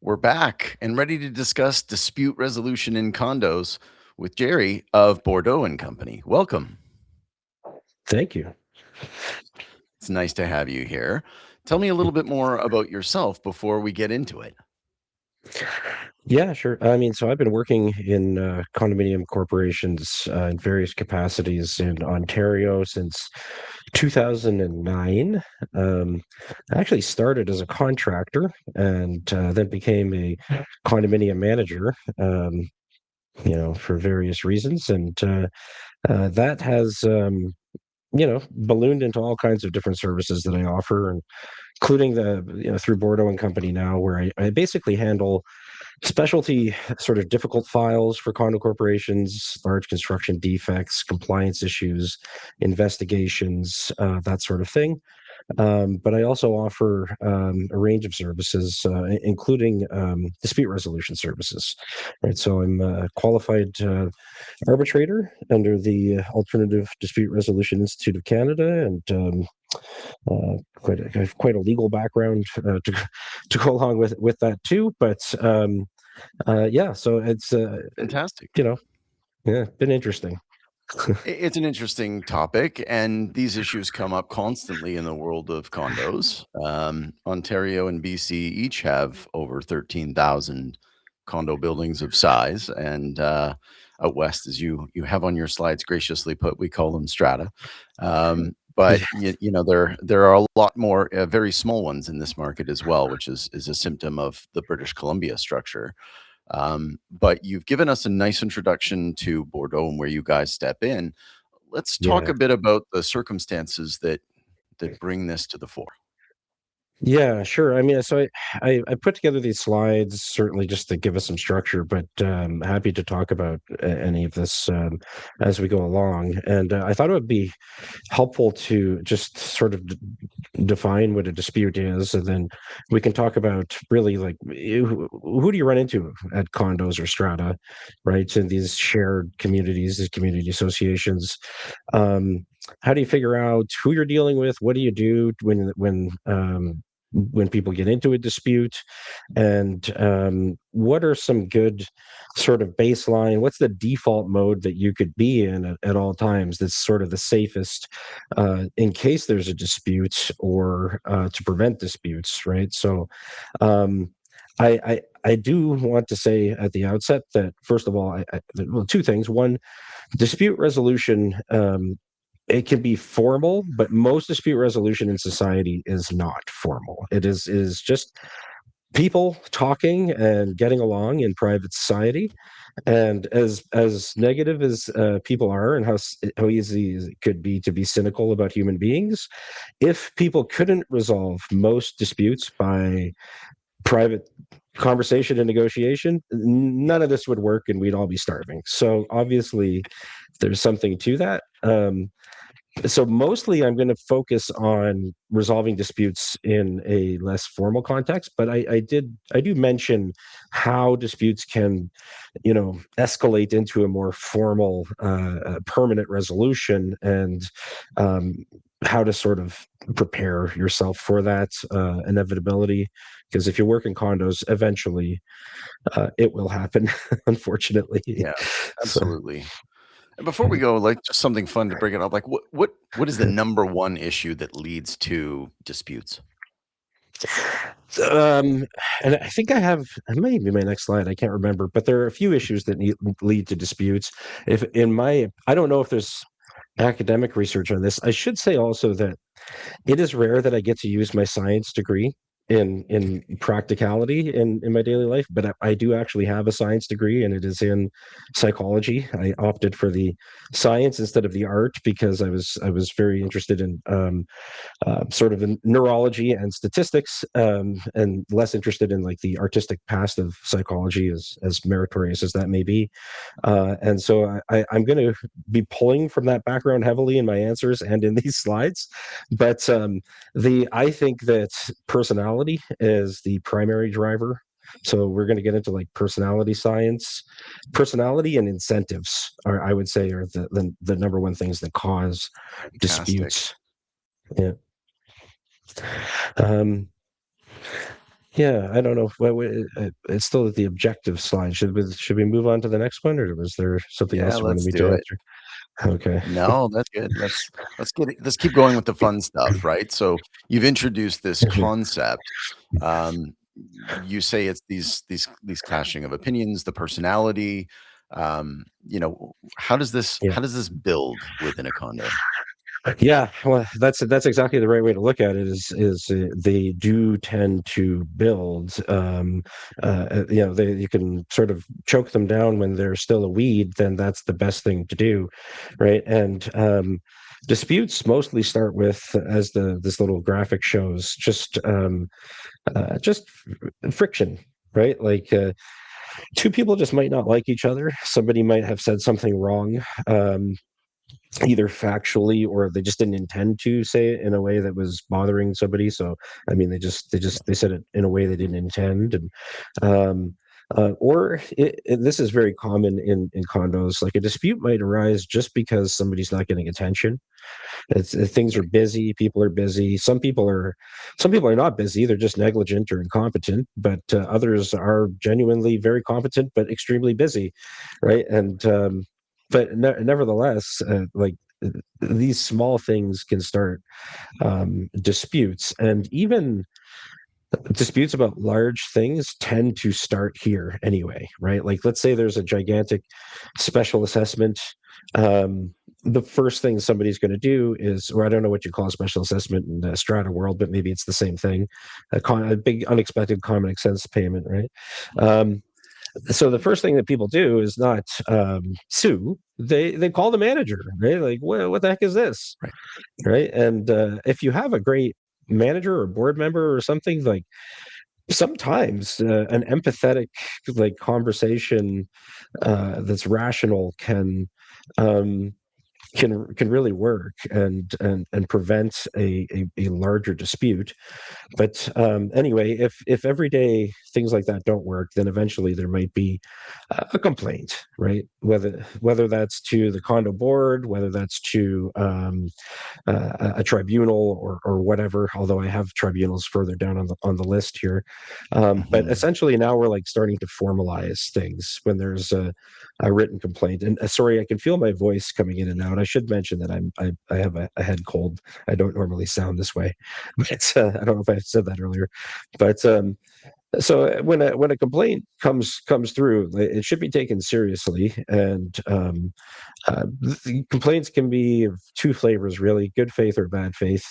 We're back and ready to discuss dispute resolution in condos with Gerry of Bourdeau and Company. Welcome. Thank you. It's nice to have you here. Tell me a little bit more about yourself before we get into it. Yeah, sure. I mean, so I've been working in condominium corporations in various capacities in Ontario since 2009. I actually started as a contractor and then became a condominium manager, for various reasons. And that has, ballooned into all kinds of different services that I offer, and including through Bourdeau and Company now, where I basically handle specialty sort of difficult files for condo corporations, large construction defects, compliance issues, investigations, that sort of thing. But I also offer a range of services, including dispute resolution services. Right, so I'm a qualified arbitrator under the Alternative Dispute Resolution Institute of Canada, and I have quite a legal background to go along with that too. But yeah, so it's Fantastic. yeah, been interesting. It's an interesting topic, and these issues come up constantly in the world of condos. Ontario and BC each have over 13,000 condo buildings of size, and out west, as you have on your slides graciously put, we call them strata. But Yeah, there are a lot more very small ones in this market as well, which is a symptom of the British Columbia structure. But you've given us a nice introduction to Bourdeau and where you guys step in. Let's talk yeah. a bit about the circumstances that bring this to the fore. Yeah, sure. I mean, so I put together these slides certainly just to give us some structure, but happy to talk about any of this as we go along. And I thought it would be helpful to just sort of define what a dispute is, and then we can talk about really like who do you run into at condos or strata, right? In these shared communities, these community associations. Um, how do you figure out who you're dealing with? What do you do when people get into a dispute, and what are some good sort of baseline, what's the default mode that you could be in at all times that's sort of the safest in case there's a dispute, or to prevent disputes, right? So um, I do want to say at the outset that, first of all, well, two things. One, dispute resolution, it can be formal, but most dispute resolution in society is not formal. It is just people talking and getting along in private society. And as negative as people are, and how easy it could be to be cynical about human beings, if people couldn't resolve most disputes by private conversation and negotiation, none of this would work, and we'd all be starving. So obviously, there's something to that. So mostly I'm going to focus on resolving disputes in a less formal context, but I do mention how disputes can, escalate into a more formal, permanent resolution, and um, how to sort of prepare yourself for that inevitability. Because if you work in condos, eventually it will happen, unfortunately. Yeah, So. absolutely. And before we go, like just something fun to bring it up, like what is the number one issue that leads to disputes? Um, and I think it might be my next slide. I can't remember, but there are a few issues that lead to disputes. If I don't know if there's academic research on this. I should say also that it is rare that I get to use my science degree in practicality in my daily life, but I do actually have a science degree, and it is in psychology. I opted for the science instead of the art because I was very interested in sort of in neurology and statistics, and less interested in like the artistic past of psychology, as meritorious as that may be. And so I'm going to be pulling from that background heavily in my answers and in these slides. But I think that personality is the primary driver. So we're going to get into like personality science. Personality and incentives are, I would say, are the number one things that cause Fantastic. disputes. Yeah. Um, yeah, I don't know. It's still at the objective slide. Should we move on to the next one, or was there something Yeah, else you wanted let's me do to it. answer? Okay. No, that's good. Let's keep going with the fun stuff, right? So you've introduced this concept. Um, you say it's these clashing of opinions, the personality. Yeah. How does this build within a condo? Yeah, well, that's exactly the right way to look at it. Is they do tend to build. You can sort of choke them down when they're still a weed. Then that's the best thing to do, right? And disputes mostly start with, as the this little graphic shows, just friction, right? Like two people just might not like each other. Somebody might have said something wrong. Either factually, or they just didn't intend to say it in a way that was bothering somebody. So I mean, they said it in a way they didn't intend. And um this is very common in condos. Like a dispute might arise just because somebody's not getting attention. Things are Right, busy, people are busy. Some people are not busy, they're just negligent or incompetent, but others are genuinely very competent but extremely busy, right? And but nevertheless, these small things can start disputes. And even disputes about large things tend to start here anyway, right? Like, let's say there's a gigantic special assessment. um, the first thing somebody's going to do is, or I don't know what you call a special assessment in the strata world, but maybe it's the same thing, a big unexpected common expense payment, right? um, so the first thing that people do is not sue. They call the manager, right? Like, what the heck is this, right. right? And if you have a great manager or board member or something, like, sometimes an empathetic, like, conversation that's rational um, can really work and prevent a larger dispute. But anyway, if everyday things like that don't work, then eventually there might be a complaint, right? Whether that's to the condo board, whether that's to a tribunal, or whatever. Although I have tribunals further down on the list here, but Mhm. essentially now we're like starting to formalize things when there's a written complaint. And sorry, I can feel my voice coming in and out. I should mention that I have a head cold. I don't normally sound this way, but I don't know if I said that earlier. But so when a complaint comes through, it should be taken seriously. And the complaints can be of two flavors, really: good faith or bad faith.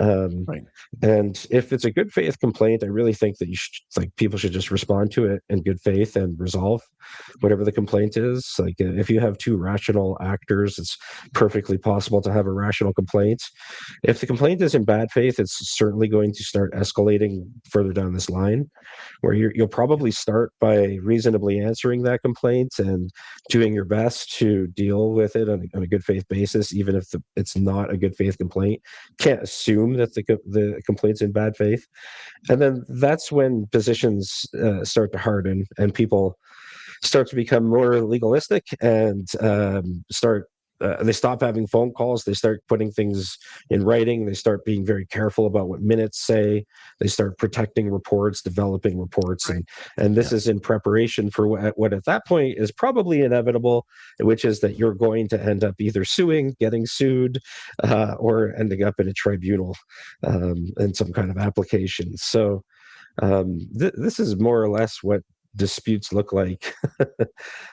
Um, Right. and if it's a good faith complaint, I really think that people should just respond to it in good faith and resolve whatever the complaint is. Like, if you have two rational actors, it's perfectly possible to have a rational complaint. If the complaint is in bad faith, it's certainly going to start escalating further down this line, where you'll probably start by reasonably answering that complaint and doing your best to deal with it on a good faith basis, even if it's not a good faith complaint. Can't assume that the complaint's in bad faith. And then that's when positions start to harden, and people start to become more legalistic, and they stop having phone calls. They start putting things in writing. They start being very careful about what minutes say. They start protecting reports, developing reports, Right. and this Yeah. is in preparation for what at that point is probably inevitable, which is that you're going to end up either suing, getting sued, or ending up in a tribunal in some kind of application. So this is more or less what disputes look like,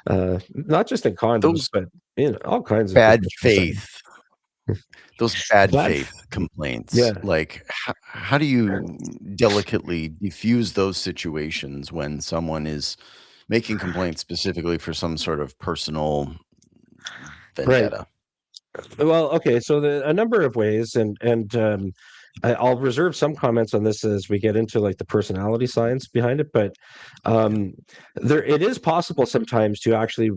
not just in condos, Those but in all kinds of bad professional settings. faith those bad But faith complaints, yeah, like, how do you delicately diffuse those situations when someone is making complaints specifically for some sort of personal right. vendetta? Well, okay. So a number of ways, and I'll reserve some comments on this as we get into like the personality science behind it. But Yeah. there, it is possible sometimes to actually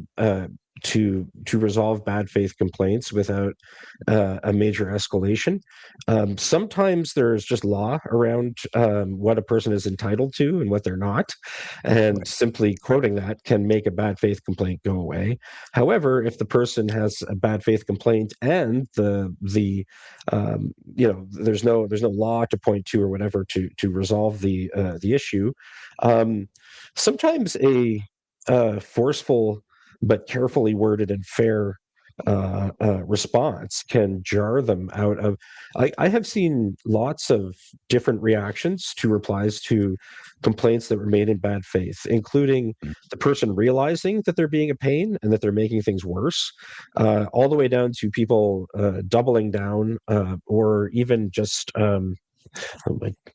to resolve bad faith complaints without a major escalation. Sometimes there's just law around what a person is entitled to and what they're not, and Right. simply quoting that can make a bad faith complaint go away. However, if the person has a bad faith complaint and there's no law to point to or whatever to resolve the issue, um, sometimes a forceful but carefully worded and fair response can jar them out of. I have seen lots of different reactions to replies to complaints that were made in bad faith, including Mm. the person realizing that they're being a pain and that they're making things worse, all the way down to people doubling down, or even just oh,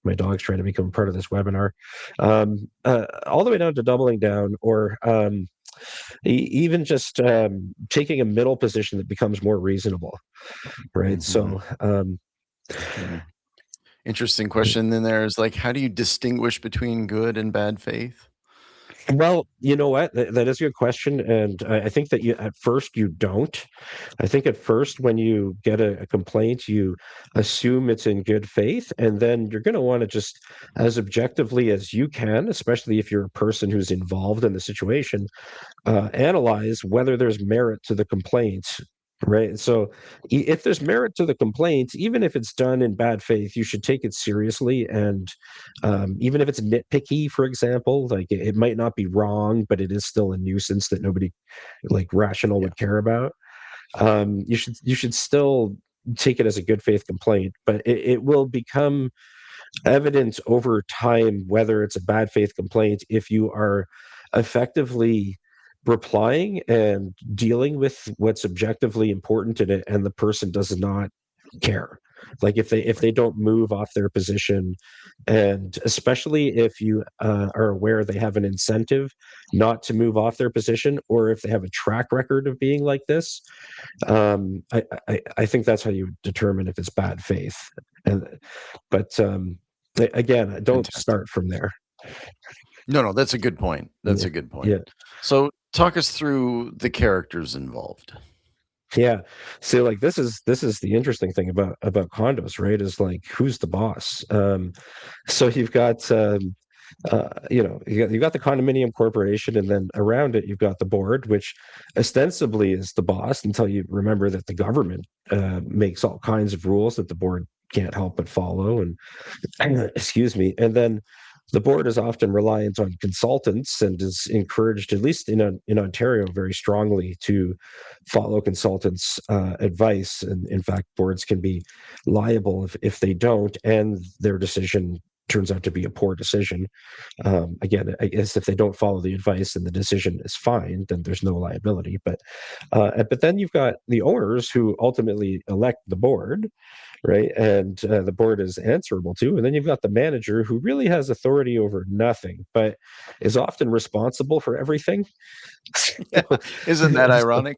my dog's trying to become part of this webinar. All the way down to doubling down, or even just taking a middle position that becomes more reasonable, right? Mhm. So, Mhm. Interesting question then there is, like, how do you distinguish between good and bad faith? well, you know what? That is a good question, and I think that you at first you don't. I think at first when you get a complaint, you assume it's in good faith, and then you're going to want to just, as objectively as you can, especially if you're a person who's involved in the situation, analyze whether there's merit to the complaint, right? So, if there's merit to the complaint, even if it's done in bad faith, you should take it seriously. And even if it's nitpicky, for example, like it might not be wrong, but it is still a nuisance that nobody like rational Yeah, would care about. You should still take it as a good faith complaint, but it will become evident over time whether it's a bad faith complaint if you are effectively replying and dealing with what's objectively important in it and the person does not care, like if they don't move off their position, and especially if you are aware they have an incentive not to move off their position, or if they have a track record of being like this. I think that's how you determine if it's bad faith. And but again, don't fantastic. start from there. No, no, that's a good point. That's Yeah, a good point. yeah, So, talk us through the characters involved. yeah. So like this is the interesting thing about condos, right? Is like who's the boss? So you've got the condominium corporation, and then around it you've got the board, which ostensibly is the boss until you remember that the government makes all kinds of rules that the board can't help but follow. And excuse me. And then the board is often reliant on consultants and is encouraged, at least in Ontario, very strongly to follow consultants' advice. And in fact, boards can be liable if they don't, and their decision turns out to be a poor decision. Again, I guess if they don't follow the advice and the decision is fine, then there's no liability. But then you've got the owners who ultimately elect the board, right? And the board is answerable to. And then you've got the manager who really has authority over nothing, but is often responsible for everything. Yeah, isn't that So, ironic?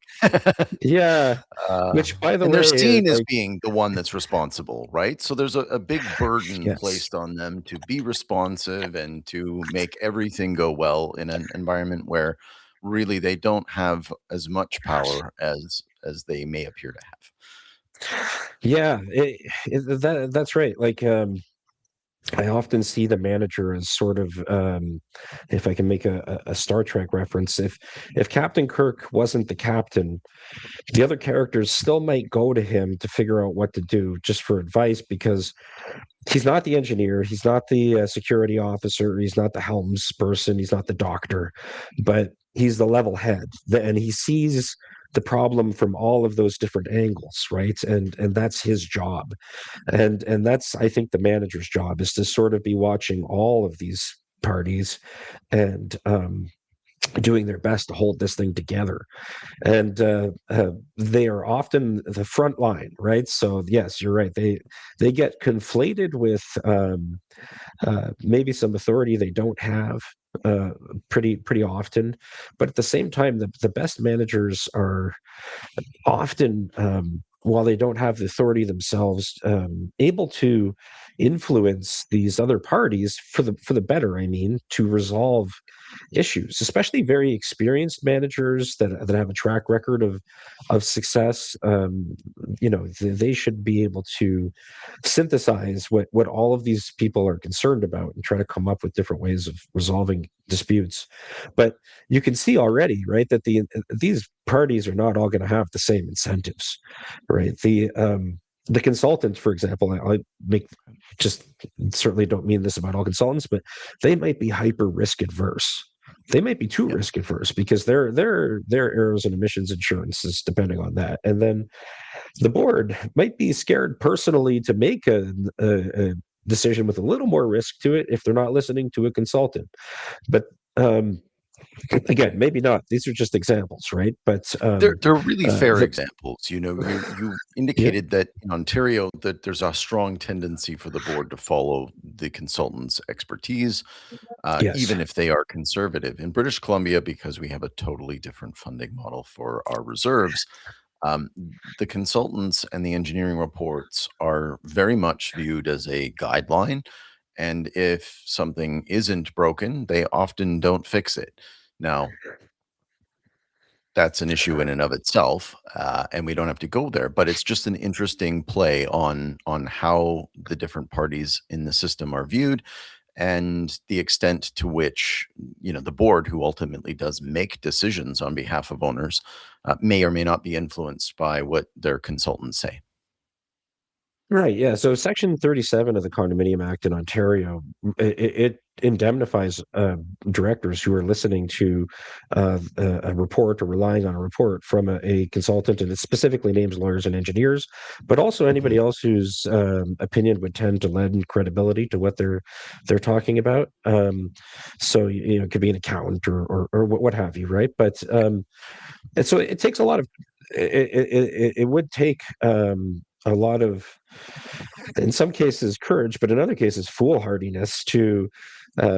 yeah, Uh, which by the and they're way, seen as like, being the one that's responsible, right? So there's a big burden yes. placed on them to be responsive and to make everything go well in an environment where really they don't have as much power as they may appear to have. Yeah, that's right. Like, I often see the manager as sort of, if I can make a Star Trek reference, if Captain Kirk wasn't the captain, the other characters still might go to him to figure out what to do just for advice, because he's not the engineer, he's not the security officer, he's not the helms person, he's not the doctor, but he's the level head, and he sees the problem from all of those different angles, right? And that's his job, and that's, I think, the manager's job is to sort of be watching all of these parties and doing their best to hold this thing together. And they are often the front line, right? So yes, you're right, they get conflated with maybe some authority they don't have, uh, pretty often. But at the same time, the best managers are often, while they don't have the authority themselves, able to influence these other parties for the better, I mean, to resolve issues, especially very experienced managers that have a track record of success. They should be able to synthesize what all of these people are concerned about and try to come up with different ways of resolving disputes. But you can see already, right, that these parties are not all going to have the same incentives, right? The consultant, for example, I make just certainly don't mean this about all consultants, but they might be hyper risk adverse. They might be too Yeah. risk adverse because their errors and emissions insurance is depending on that. And then the board might be scared personally to make a decision with a little more risk to it if they're not listening to a consultant. But again, maybe not. These are just examples, right? But They're really fair the examples. You yeah, indicated that in Ontario that there's a strong tendency for the board to follow the consultant's expertise, yes, even if they are conservative. In British Columbia, because we have a totally different funding model for our reserves, um, the consultants and the engineering reports are very much viewed as a guideline. And if something isn't broken, they often don't fix it. Now, that's an issue in and of itself, and we don't have to go there. But it's just an interesting play on how the different parties in the system are viewed, and the extent to which the board, who ultimately does make decisions on behalf of owners, may or may not be influenced by what their consultants say. right. Yeah. So Section 37 of the Condominium Act in Ontario, it indemnifies directors who are listening to a report or relying on a report from a consultant, and it specifically names lawyers and engineers, but also Mhm. anybody else whose opinion would tend to lend credibility to what they're talking about. So it could be an accountant or what have you, right? But and so it takes a lot of it would take a lot of, in some cases, courage, but in other cases, foolhardiness to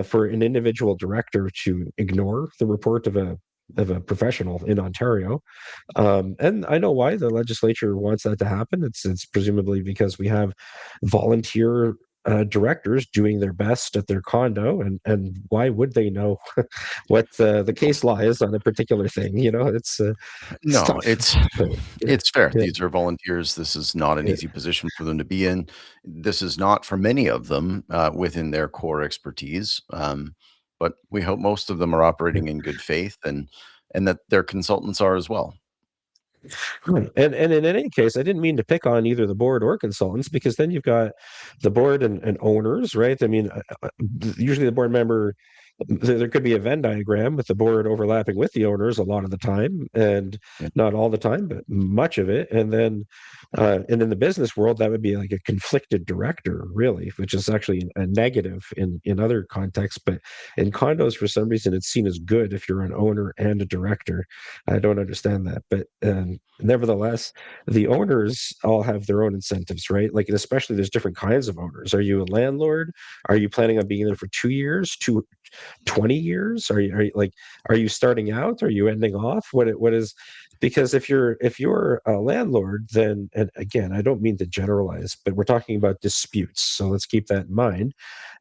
for an individual director to ignore the report of a professional in Ontario. And I know why the legislature wants that to happen. It's presumably because we have volunteer directors doing their best at their condo, and why would they know what the case law is on a particular thing? It's No, tough. But yeah, it's fair. yeah, These are volunteers. This is not an yeah, easy position for them to be in. This is not for many of them within their core expertise. But we hope most of them are yeah. operating in good faith, and that their consultants are as well. Right. And in any case, I didn't mean to pick on either the board or consultants, because then you've got the board and owners, right? I mean, usually the board member, there could be a Venn diagram with the board overlapping with the owners a lot of the time, and Yeah. not all the time, but much of it. And in the business world, that would be like a conflicted director, really, which is actually a negative in other contexts. But in condos, for some reason, it's seen as good if you're an owner and a director. I don't understand that, but nevertheless, the owners all have their own incentives, right? Like, and especially there's different kinds of owners. Are you a landlord? Are you planning on being there for 2 years, 20 years? Are you starting out? Are you ending off? What is, because if you're a landlord, then, and again, I don't mean to generalize, but we're talking about disputes, so let's keep that in mind.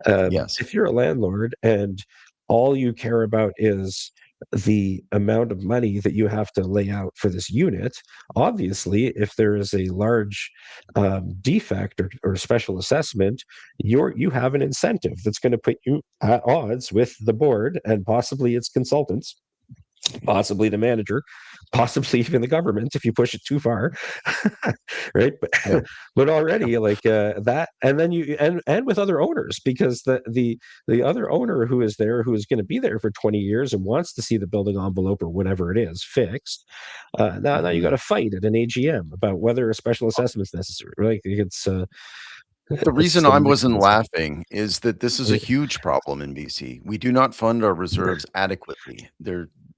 Yes. If you're a landlord and all you care about is the amount of money that you have to lay out for this unit, obviously, if there is a large defect or special assessment, you have an incentive that's going to put you at odds with the board and possibly its consultants, possibly the manager, possibly even the government if you push it too far, right? Yeah. But Yeah. already, like that, and then and with other owners, because the other owner who is there, who is going to be there for 20 years and wants to see the building envelope or whatever it is fixed, now you got Mhm. to fight at an AGM about whether a special assessment is necessary, right? The It's reason a I wasn't ridiculous. laughing is that this is a huge problem in BC. We do not fund our reserves adequately.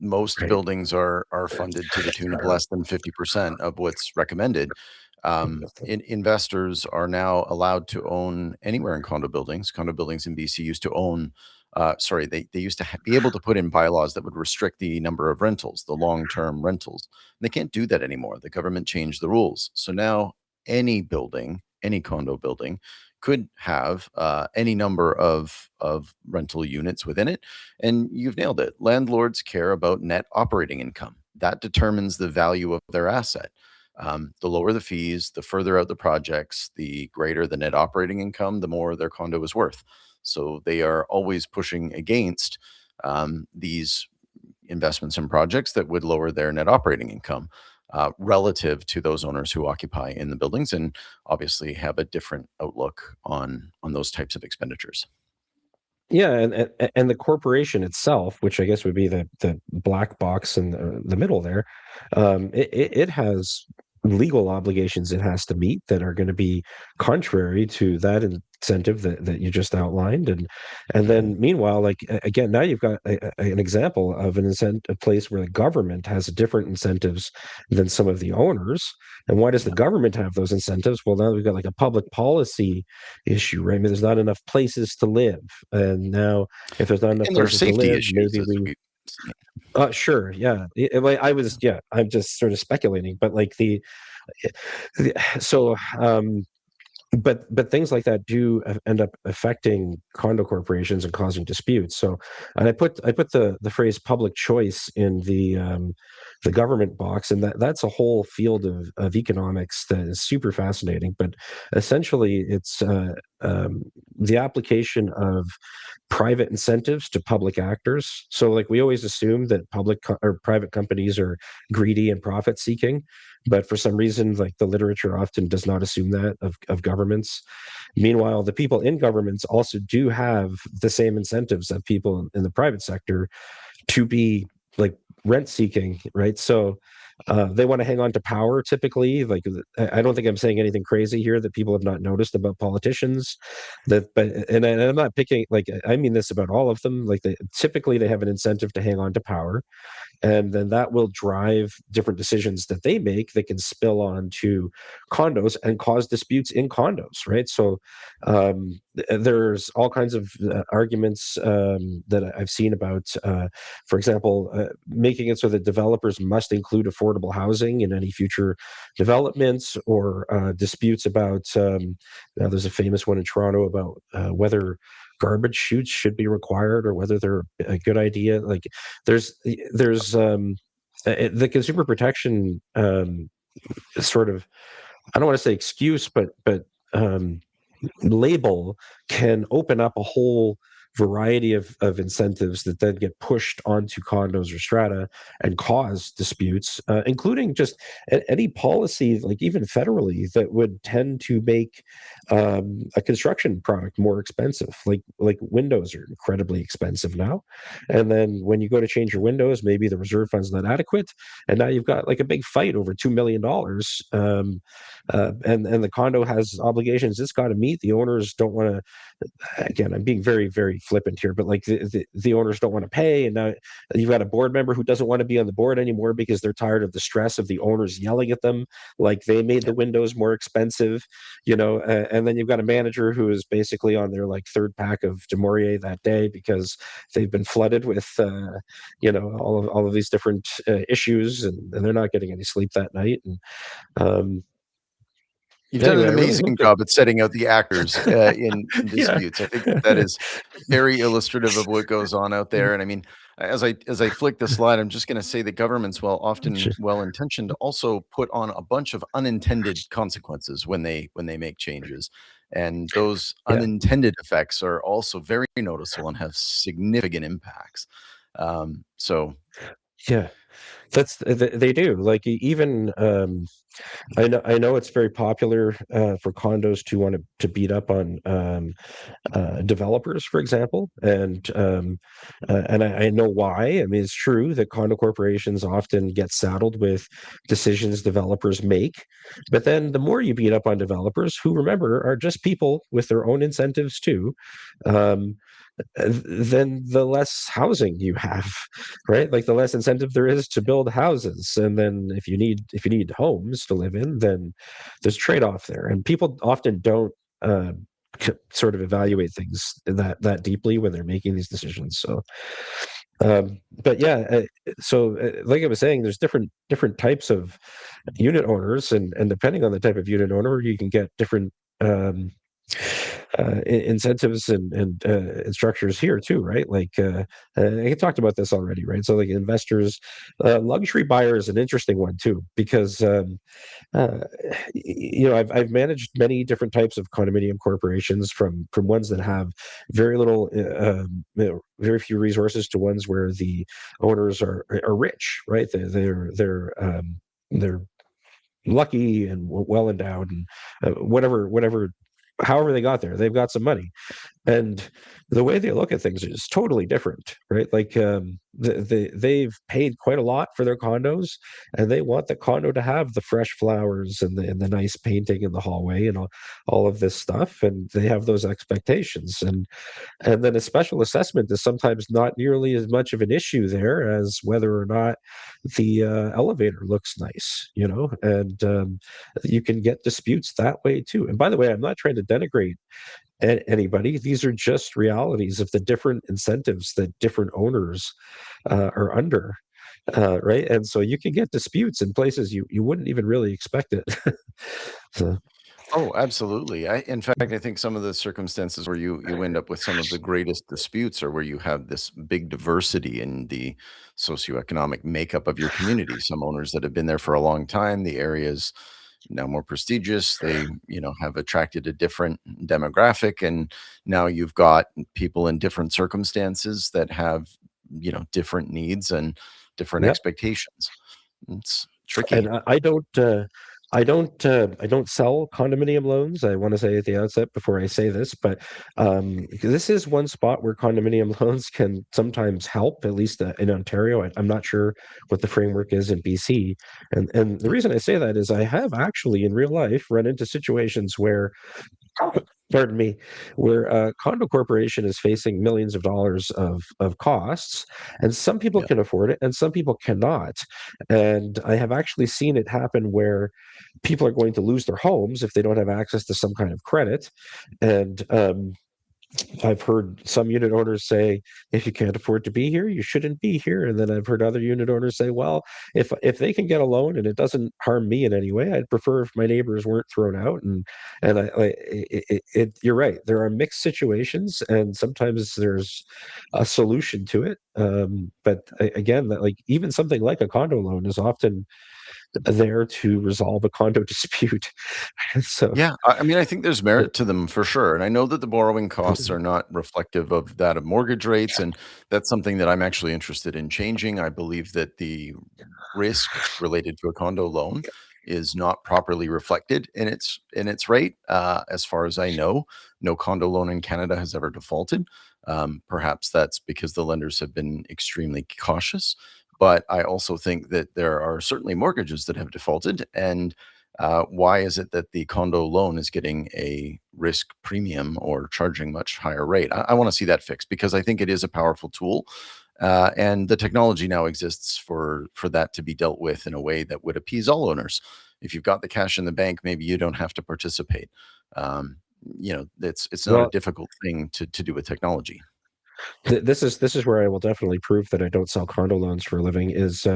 Most Right. buildings are funded to the tune of less than 50% of what's recommended. Investors are now allowed to own anywhere in condo buildings. Condo buildings in BC used to own, sorry, they used to be able to put in bylaws that would restrict the number of rentals, the long-term rentals. They can't do that anymore. The government changed the rules. So now any building any condo building could have any number of rental units within it. And you've nailed it. Landlords care about net operating income. That determines the value of their asset. The lower the fees, the further out the projects, the greater the net operating income, the more their condo is worth. So they are always pushing against these investments in projects that would lower their net operating income relative to those owners who occupy in the buildings, and obviously have a different outlook on those types of expenditures. Yeah, and the corporation itself, which I guess would be the black box in the middle there, it has legal obligations it has to meet that are going to be contrary to that incentive that you just outlined, and Mhm. then meanwhile, like again, now you've got an example of a place where the government has different incentives than some of the owners. And why does the Yeah. government have those incentives? Well, now we've got like a public policy issue, right? I mean, there's not enough places to live. And now, if there's not enough And there are places to safety live, issues maybe as we, we've seen. sure, yeah. Like I was, yeah, I'm just sort of speculating, but like so, but things like that do end up affecting condo corporations and causing disputes. So, and I put the phrase public choice in the government box, and that's a whole field of economics that is super fascinating. But essentially, it's the application of private incentives to public actors. So, like we always assume that or private companies are greedy and profit seeking, but for some reason, like the literature often does not assume that of governments. Meanwhile, the people in governments also do have the same incentives that people in the private sector to be like rent seeking, right? So they want to hang on to power typically. Like I don't think I'm saying anything crazy here that people have not noticed about politicians. And I'm not picking, like I mean this about all of them. Like typically they have an incentive to hang on to power, and then that will drive different decisions that they make that can spill on to condos and cause disputes in condos, right? So there's all kinds of arguments that I've seen about, for example, making it so that developers must include affordable housing in any future developments, or disputes about, now there's a famous one in Toronto about whether garbage chutes should be required or whether they're a good idea. Like there's the consumer protection sort of, I don't want to say excuse, but um, label can open up a whole variety of incentives that then get pushed onto condos or strata and cause disputes, including just any policy, like even federally, that would tend to make a construction product more expensive. Like windows are incredibly expensive now, and then when you go to change your windows, maybe the reserve fund's not adequate, and now you've got like a big fight over $2 million. And the condo has obligations it's got to meet. The owners don't want to. Again, I'm being very very flippant here, but like the owners don't want to pay, and now you've got a board member who doesn't want to be on the board anymore because they're tired of the stress of the owners yelling at them, like they made the Yep. windows more expensive, and then you've got a manager who is basically on their like third pack of De Maurier that day because they've been flooded with all of these different issues, and they're not getting any sleep that night. And um, You've done anyway, an I really hope amazing that. job at setting out the actors in Yeah. disputes. I think that is very illustrative of what goes on out there. And I mean, as I flick the slide, I'm just going to say that governments, while often well intentioned, also put on a bunch of unintended consequences when they make changes, and those Yeah. unintended effects are also very noticeable and have significant impacts. So Yeah. They do. Like even I know it's very popular for condos to want to beat up on developers, for example, and I know why. I mean, it's true that condo corporations often get saddled with decisions developers make, but then the more you beat up on developers, who remember are just people with their own incentives too, um, then the less housing you have, right? Like the less incentive there is to build houses, and then if you need homes to live in, then there's trade-off there, and people often don't uh, sort of evaluate things that deeply when they're making these decisions. So, but yeah, like I was saying, there's different types of unit owners, and depending on the type of unit owner, you can get different incentives and structures here too, right? Like I talked about this already, right? So like investors, luxury buyer is an interesting one too, because uh, I've managed many different types of condominium corporations, from ones that have very little, very few resources, to ones where the owners are rich, right? They're lucky and well endowed, and whatever, however they got there, they've got some money, and the way they look at things is totally different, right? Like they've paid quite a lot for their condos, and they want the condo to have the fresh flowers and the nice painting in the hallway and all of this stuff, and they have those expectations, and then a special assessment is sometimes not nearly as much of an issue there as whether or not the elevator looks nice, and you can get disputes that way too. And by the way, I'm not trying to denigrate anybody. These are just realities of the different incentives that different owners are under, right? And so you can get disputes in places you wouldn't even really expect it. So, Oh, absolutely. In fact, I think some of the circumstances where you end up with some of the greatest disputes are where you have this big diversity in the socioeconomic makeup of your community. Some owners that have been there for a long time, the area's now more prestigious. They, have attracted a different demographic, and now you've got people in different circumstances that have, different needs and different yeah. expectations. It's And tricky. I don't sell condominium loans. I want to say at the outset before I say this, but this is one spot where condominium loans can sometimes help, at least in Ontario. I'm not sure what the framework is in BC, and the reason I say that is I have actually in real life run into situations where, pardon me, where a condo corporation is facing millions of dollars of costs, and some people Yeah. can afford it and some people cannot. And I have actually seen it happen where people are going to lose their homes if they don't have access to some kind of credit. And I've heard some unit owners say, if you can't afford to be here, you shouldn't be here. And then I've heard other unit owners say, well, if they can get a loan and it doesn't harm me in any way, I'd prefer if my neighbors weren't thrown out. You're right. There are mixed situations, and sometimes there's a solution to it. Again, that, like, even something like a condo loan is often there to resolve a condo dispute. So Yeah, I mean, I think there's merit to them for sure, and I know that the borrowing costs are not reflective of that of mortgage rates, and that's something that I'm actually interested in changing. I believe that the risk related to a condo loan is not properly reflected in its rate. As far as I know, no condo loan in Canada has ever defaulted. Perhaps that's because the lenders have been extremely cautious, but I also think that there are certainly mortgages that have defaulted, and why is it that the condo loan is getting a risk premium or charging much higher rate? I want to see that fixed because I think it is a powerful tool, and the technology now exists for that to be dealt with in a way that would appease all owners. If you've got the cash in the bank, maybe you don't have to participate. It's not a well, difficult thing to do with technology. this is where I will definitely prove that I don't sell condo loans for a living, is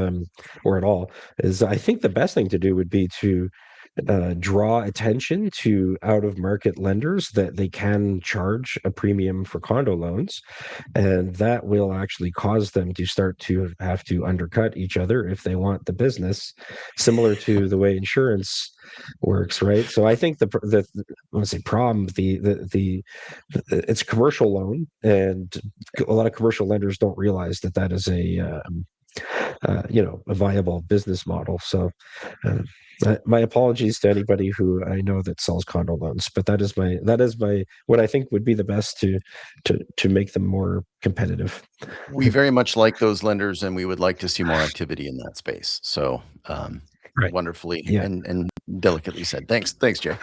or at all, is I think the best thing to do would be to draw attention to out of market lenders that they can charge a premium for condo loans, and that will actually cause them to start to have to undercut each other if they want the business, similar to the way insurance works, right? So I think I want to say problem, the it's a commercial loan, and a lot of commercial lenders don't realize that that is a viable business model. So uh, my apologies to anybody who I know that sells condo loans, but that is my what I think would be the best to make them more competitive. We very much like those lenders, and we would like to see more activity in that space. So, Right. wonderfully Yeah. and delicately said. Thanks, Jay.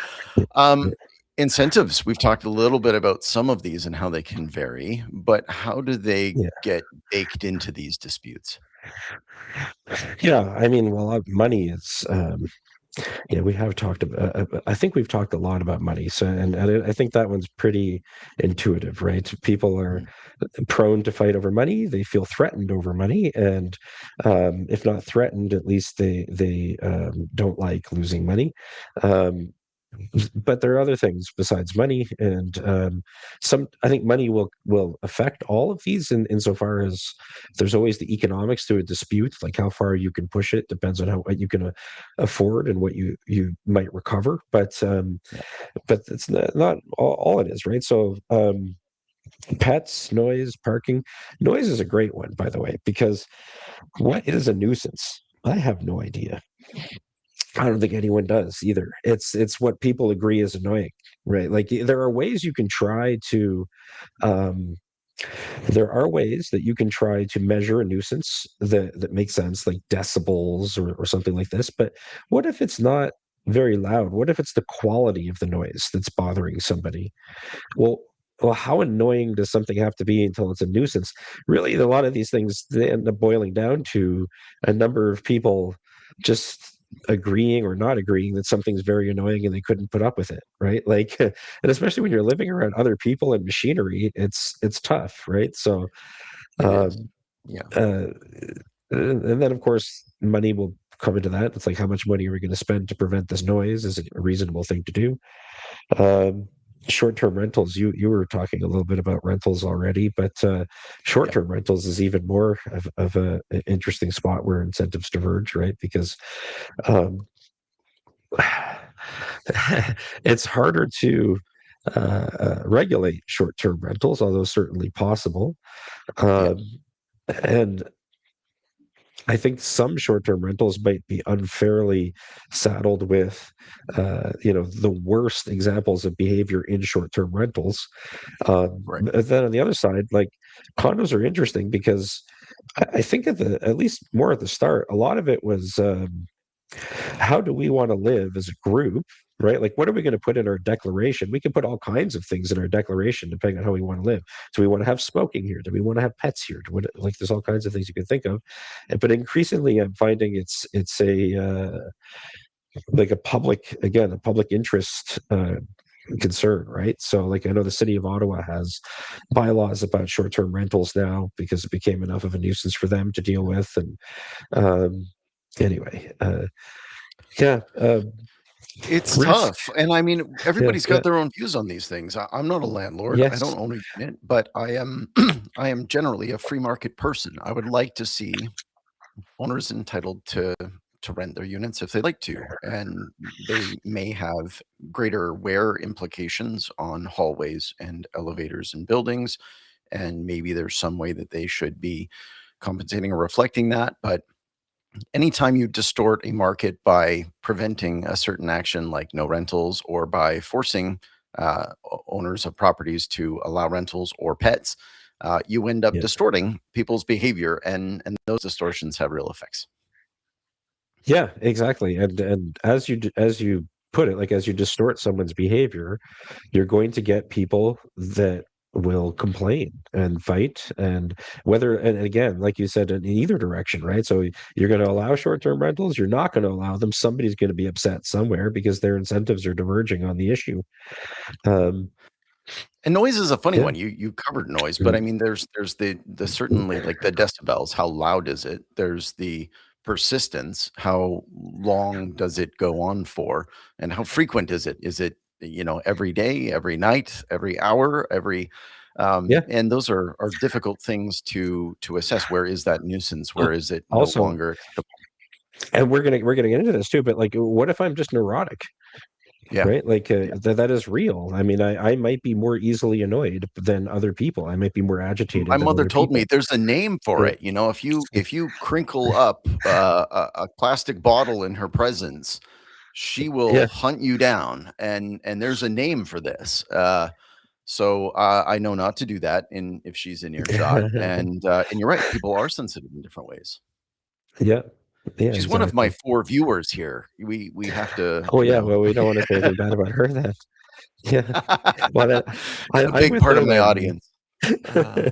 Um, Incentives. We've talked a little bit about some of these and how they can vary, but how do they Yeah. get baked into these disputes? Yeah. I mean, well, money is, yeah, we have talked about, I think we've talked a lot about money. So, and I think that one's pretty intuitive, right? People are Mhm. prone to fight over money. They feel threatened over money, and if not threatened, at least they don't like losing money. Um, but there are other things besides money, and some I think money will affect all of these in insofar as there's always the economics to a dispute, like how far you can push it depends on how what you can afford and what you might recover. Yeah. But it's not all it is, right? So pets, noise, parking. Noise is a great one, by the way, because what is a nuisance? I have no idea. I don't think anyone does either. It's what people agree is annoying, right? Like there are ways you can try to um, there are ways that you can try to measure a nuisance that makes sense, like decibels or something like this. But what if it's not very loud? What if it's the quality of the noise that's bothering somebody? Well, well, how annoying does something have to be until it's a nuisance? Really, a lot of these things they end up boiling down to a number of people just agreeing or not agreeing that something's very annoying and they couldn't put up with it, right? Like, and especially when you're living around other people and machinery, it's tough, right? So, It is. um, Yeah. uh, and then of course money will come into that. It's like how much money are we going to spend to prevent this noise? Is it a reasonable thing to do? Um, Short-term rentals. You were talking a little bit about rentals already, but Yeah. short-term rentals is even more of an interesting spot where incentives diverge, right? Because um, it's harder to regulate short-term rentals, although certainly possible. Yeah. Um, and I think some short-term rentals might be unfairly saddled with, the worst examples of behavior in short-term rentals. Right. But then on the other side, like condos are interesting because I think at least more at the start, a lot of it was how do we want to live as a group, right? Like, what are we going to put in our declaration? We can put all kinds of things in our declaration depending on how we want to live. Do we want to have smoking here? Do we want to have pets here? Like, there's all kinds of things you can think of. But increasingly, I'm finding it's a like a public interest concern, right? So, like, I know the city of Ottawa has bylaws about short-term rentals now because it became enough of a nuisance for them to deal with. And um, anyway, yeah, It's risk. tough, and I mean, Yeah, everybody's yeah, got their own views on these things. I'm not a landlord, I yes, don't own a unit, but I am I am generally a free market person. I would like to see owners entitled to rent their units if they like to, and they may have greater wear implications on hallways and elevators and buildings, and maybe there's some way that they should be compensating or reflecting that, but anytime you distort a market by preventing a certain action like no rentals or by forcing owners of properties to allow rentals or pets, you end up yeah, distorting people's behavior, and those distortions have real effects. yeah, exactly. And as you put it, like as you distort someone's behavior, you're going to get people that will complain and fight, and whether and again, like you said, in either direction, right? So you're going to allow short-term rentals, you're not going to allow them. Somebody's going to be upset somewhere because their incentives are diverging on the issue. Um, And noise is a funny yeah, one. You covered noise, but I mean, there's the certainly like the decibels. How loud is it? There's the persistence. How long does it go on for? And how frequent is it? Is it, every day, every night, every hour, every yeah. and those are difficult things to assess. Where is that nuisance? Where Oh, is it no also, longer acceptable? and we're gonna get into this too, but like, what if I'm just neurotic? Yeah. Right? Like Yeah. that is real. I mean, I might be more easily annoyed than other people. I might be more My agitated than mother other told me people. there's a name for Yeah, it. If you crinkle up a plastic bottle in her presence, she will yeah, hunt you down, and there's a name for this. So I know not to do that in if she's in earshot. And you're right, people are sensitive in different ways. yeah, yeah, She's one of my exactly. 4 viewers here. We have to, Oh yeah, well, we don't want to say anything bad about her then. Yeah, well, then a I'm big with part of her my then. audience. Uh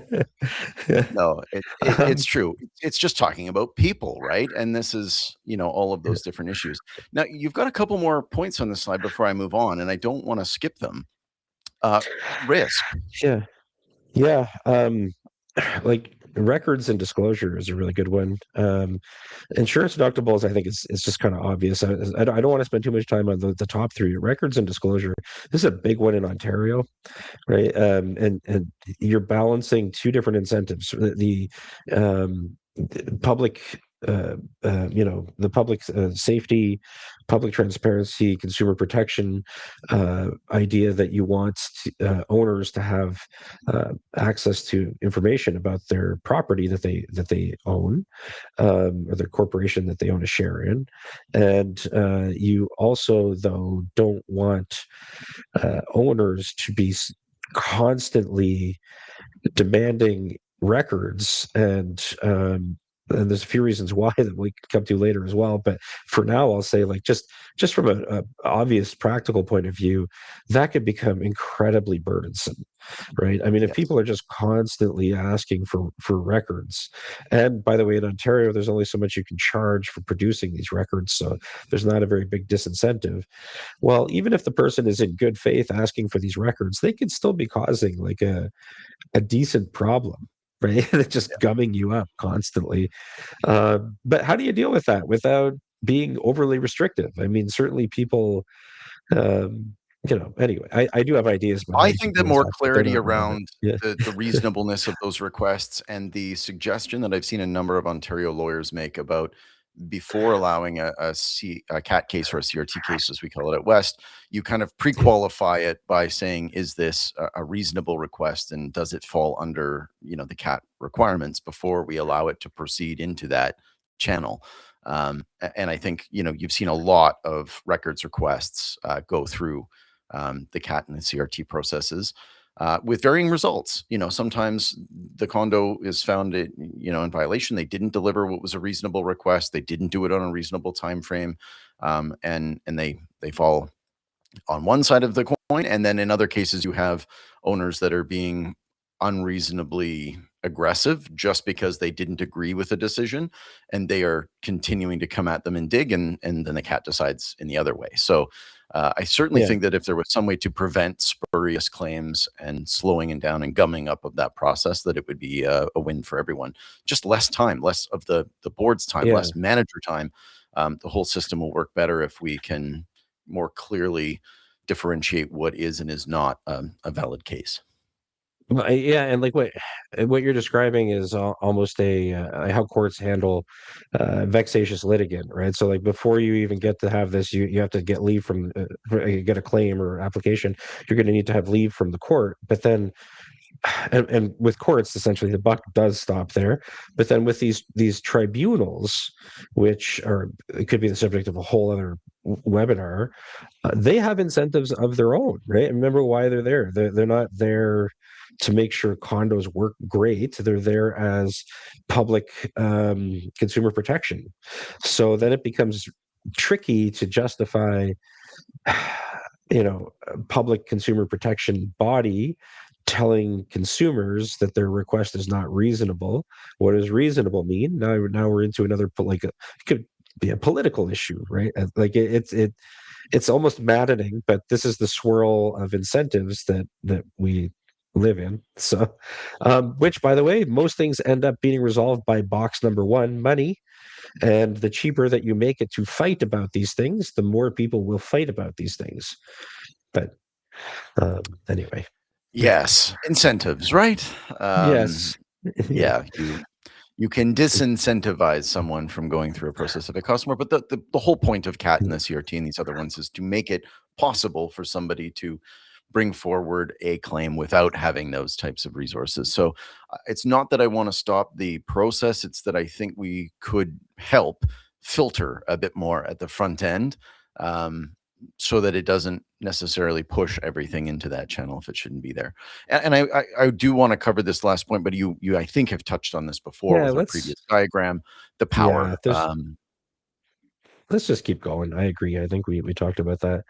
No, it's um, true. It's just talking about people, right? And this is, all of those different issues. Now, you've got a couple more points on this slide before I move on, and I don't wanna skip them. Uh, Risk. yeah, yeah. Like records and disclosure is a really good one. Insurance deductibles, I think, is just kind of obvious. I don't want to spend too much time on the top three. Records and disclosure. This is a big one in Ontario, right? And you're balancing two different incentives: the public, the public safety, public transparency, consumer protection idea that you want owners to have access to information about their property that they own, or their corporation that they own a share in, and you also though don't want owners to be constantly demanding records, and there's a few reasons why that we could come to later as well. But for now, I'll say, like, just from a obvious practical point of view, that could become incredibly burdensome, right? I mean, if Yes. people are just constantly asking for records, and by the way, in Ontario, there's only so much you can charge for producing these records, so there's not a very big disincentive. Well, even if the person is in good faith asking for these records, they could still be causing like a decent problem, right? It's just gumming you up constantly. But how do you deal with that without being overly restrictive? I mean, certainly people, anyway, I do have ideas about how I you could think that deal with more that, but they're clarity not relevant. around Yeah. the reasonableness of those requests and the suggestion that I've seen a number of Ontario lawyers make about before allowing a CAT case or a CRT case, as we call it at West, you kind of pre-qualify it by saying, is this a reasonable request and does it fall under, the CAT requirements before we allow it to proceed into that channel? And I think, you've seen a lot of records requests go through the CAT and the CRT processes with varying results. Sometimes the condo is found, in violation. They didn't deliver what was a reasonable request. They didn't do it on a reasonable time frame, and they fall on one side of the coin. And then in other cases, you have owners that are being unreasonably aggressive just because they didn't agree with a decision, and they are continuing to come at them and dig, and then the cat decides in the other way. So I certainly Yeah. think that if there was some way to prevent spurious claims and slowing and down and gumming up of that process, that it would be a win for everyone. Just less time, less of the board's time, Yeah. less manager time. The whole system will work better if we can more clearly differentiate what is and is not a valid case. Well, yeah, and like what you're describing is almost how courts handle vexatious litigant, right? So like before you even get to have this, you have to get leave from get a claim or application. You're going to need to have leave from the court, but then and with courts, essentially the buck does stop there. But then with these tribunals, which are it could be the subject of a whole other webinar, they have incentives of their own, right? And remember why they're there. They're not there to make sure condos work great. They're there as public consumer protection. So then it becomes tricky to justify, a public consumer protection body telling consumers that their request is not reasonable. What does reasonable mean? Now we're into another it could be a political issue, right? Like it's almost maddening, but this is the swirl of incentives that we live in. So, which, by the way, most things end up being resolved by box number one, money. And the cheaper that you make it to fight about these things, the more people will fight about these things. But anyway, Yes, incentives, right? Um, yes, yeah, yeah, you can disincentivize someone from going through a process if it costs more, but the whole point of CAT and the CRT and these other ones is to make it possible for somebody to bring forward a claim without having those types of resources. So it's not that I want to stop the process, it's that I think we could help filter a bit more at the front end, um, so that it doesn't necessarily push everything into that channel if it shouldn't be there. And I do want to cover this last point, but you I think have touched on this before yeah. with our Let's previous diagram, the yeah. power. There's let's just keep going. I agree. I think we talked about that.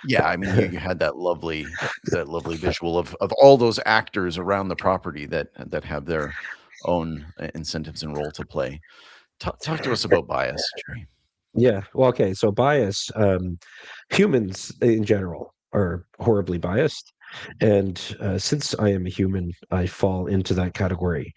Yeah, I mean, you had that lovely visual of all those actors around the property that have their own incentives and role to play. Talk to us about bias, Jerry. Yeah. Well, okay. So bias. Humans in general are horribly biased. And since I am a human, I fall into that category.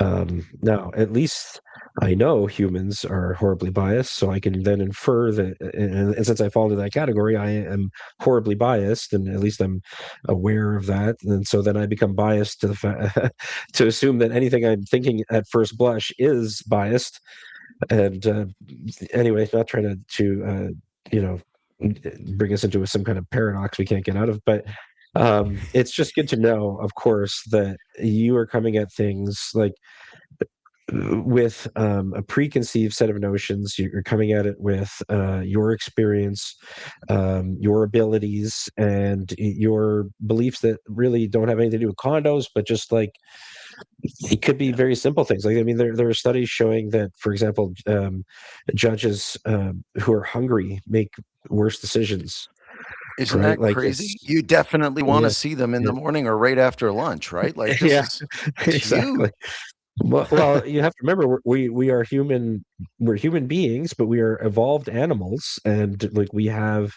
Now, at least I know humans are horribly biased, so I can then infer that, and since I fall into that category, I am horribly biased, and at least I'm aware of that. And so then I become biased to the to assume that anything I'm thinking at first blush is biased. And anyway, not trying you know, bring us into some kind of paradox we can't get out of, but it's just good to know, of course, that you are coming at things like with a preconceived set of notions. You're coming at it with your experience, your abilities, and your beliefs that really don't have anything to do with condos, but just like it could be Yeah. very simple things. Like, I mean, there are studies showing that, for example, judges who are hungry make worse decisions, Isn't right? that Like crazy? it's You definitely wanna yeah, see them in the yeah, morning or right after lunch, right? Like, this yeah, is it's huge. exactly. Well, you have to remember we are human. We're human beings, but we are evolved animals, and like we have,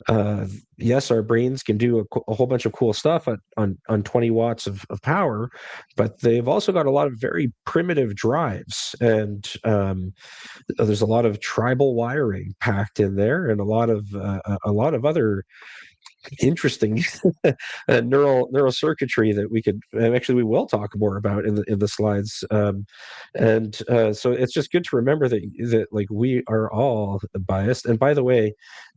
uh, yes, our brains can do a whole bunch of cool stuff on 20 watts of power, but they've also got a lot of very primitive drives, and there's a lot of tribal wiring packed in there, and a lot of other interesting neural circuitry that we could, and actually we will talk more about in the slides. And so it's just good to remember that like we are all biased. And by the way,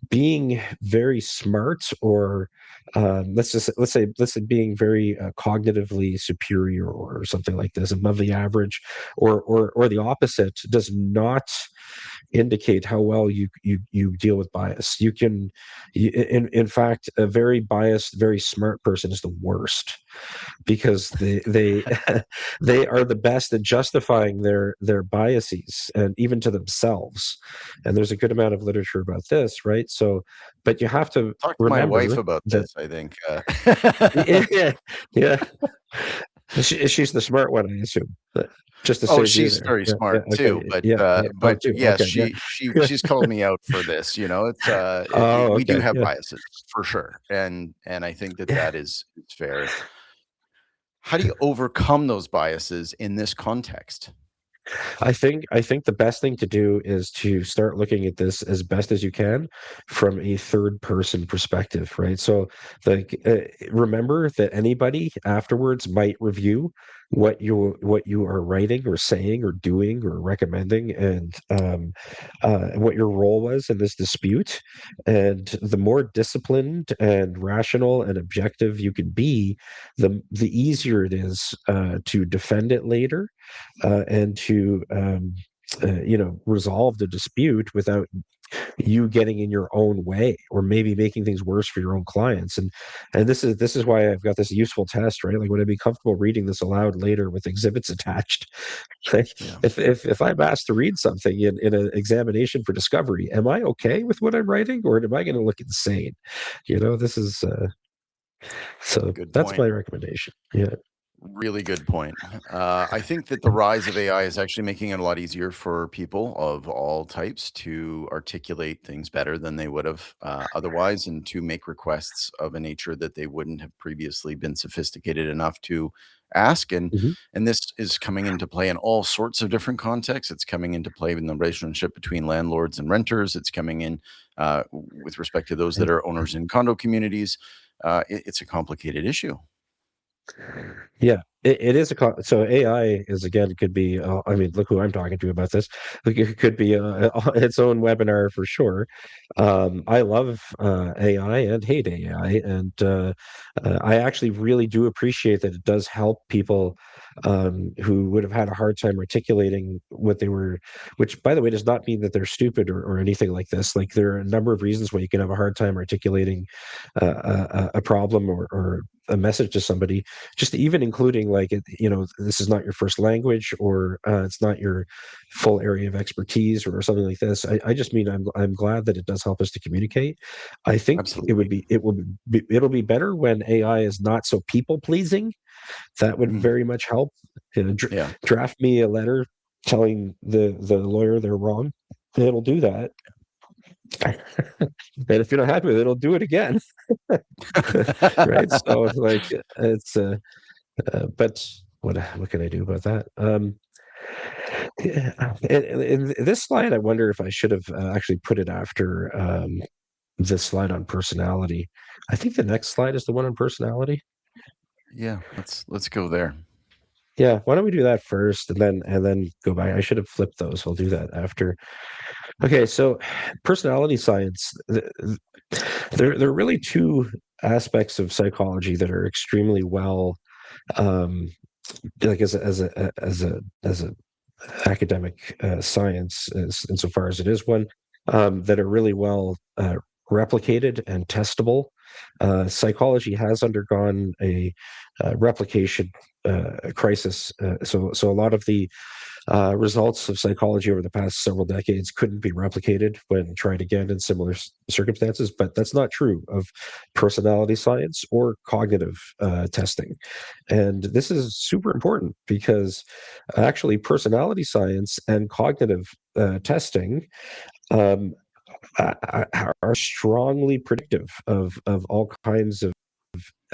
being very smart, or let's say being very cognitively superior or something like this, above the average, or the opposite, does not indicate how well you deal with bias. In fact, a very biased, very smart person is the worst, because they they are the best at justifying their biases, and even to themselves. And there's a good amount of literature about this, right? So, but you have to Talk to my wife remember about that this, I think, yeah, yeah, she's the smart one, I assume. Just to Oh, save you she's there. very Yeah, yeah, smart okay, too, yeah, yeah. Oh, but too. yes, Okay, yeah. she's called me out for this, you know, it's, Oh, we do okay, have yeah. biases for sure, and I think that that is fair. How do you overcome those biases in this context? I think the best thing to do is to start looking at this as best as you can from a third person perspective, right? So, like, remember that anybody afterwards might review what you are writing or saying or doing or recommending, and what your role was in this dispute. And the more disciplined and rational and objective you can be, the easier it is to defend it later, and to resolve the dispute without you getting in your own way, or maybe making things worse for your own clients. And this is why I've got this useful test, right? Like, would I be comfortable reading this aloud later with exhibits attached? Like, Yeah. if I'm asked to read something in an examination for discovery, am I okay with what I'm writing, or am I going to look insane? This is so Good that's point. my recommendation. Yeah. Really good point. I think that the rise of AI is actually making it a lot easier for people of all types to articulate things better than they would have otherwise, and to make requests of a nature that they wouldn't have previously been sophisticated enough to ask. Mhm. And this is coming into play in all sorts of different contexts. It's coming into play in the relationship between landlords and renters. It's coming in with respect to those that are owners in condo communities. It's a complicated issue. Yeah, it is so AI is, again, it could be, I mean, look who I'm talking to about this. Like, it could be its own webinar for sure. I love AI and hate AI, and I actually really do appreciate that it does help people who would have had a hard time articulating what they were, which, by the way, does not mean that they're stupid or anything like this. Like, there are a number of reasons why you can have a hard time articulating a problem, or a message to somebody, just even including, like, this is not your first language, or it's not your full area of expertise, or something like this. I just mean, I'm glad that it does help us to communicate. I think Absolutely. it'll be better when AI is not so people pleasing. That would Mm, very much help. yeah. Draft me a letter telling the lawyer they're wrong. It'll do that. And if you're not happy with it, it'll do it again. Right? So like it's but what can I do about that? Yeah, in this slide, I wonder if I should have actually put it after this slide on personality. I think the next slide is the one on personality. Yeah, let's go there. Yeah, why don't we do that first and then go back? I should have flipped those. I'll do that after. Okay, so personality science. There are really two aspects of psychology that are extremely well, um, like as a academic science, insofar as it is one, that are really well replicated and testable. Psychology has undergone a replication crisis. So a lot of the results of psychology over the past several decades couldn't be replicated when tried again in similar circumstances, but that's not true of personality science or cognitive testing. And this is super important because actually personality science and cognitive testing um, are strongly predictive of all kinds of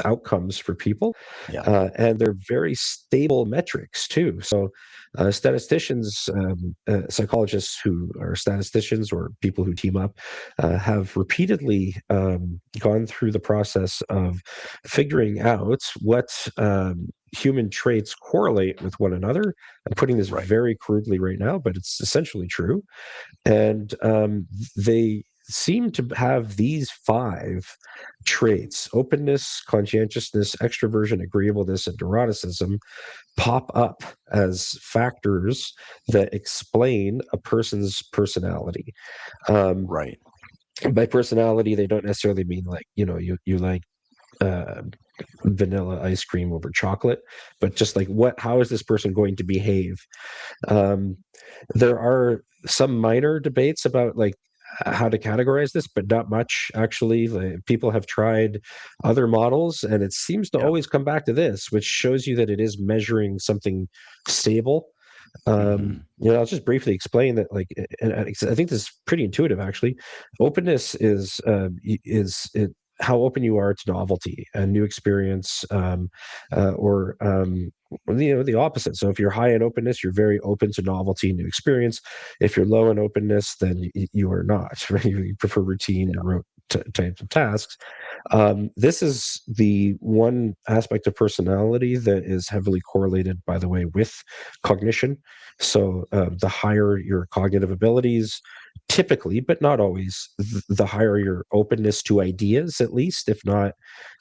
outcomes for people, Yeah. and they're very stable metrics too. So, statisticians, psychologists who are statisticians or people who team up, have repeatedly gone through the process of figuring out what human traits correlate with one another. I'm putting this Right. very crudely right now, but it's essentially true. And they seem to have these five traits: openness, conscientiousness, extroversion, agreeableness, and neuroticism pop up as factors that explain a person's personality. Um, Right. by personality, they don't necessarily mean like, you like uh, vanilla ice cream over chocolate, but just like how is this person going to behave? Um, there are some minor debates about like how to categorize this, but not much actually. Like, people have tried other models, and it seems to Yeah. always come back to this, which shows you that it is measuring something stable. Hmm. I'll just briefly explain that. Like, and I think this is pretty intuitive actually. Openness is it how open you are to novelty and new experience, or the opposite. So if you're high in openness, you're very open to novelty, new experience. If you're low in openness, then you are not. Right? You prefer routine, Yeah. types of tasks. This is the one aspect of personality that is heavily correlated, by the way, with cognition. So the higher your cognitive abilities, typically, but not always, the higher your openness to ideas, at least, if not,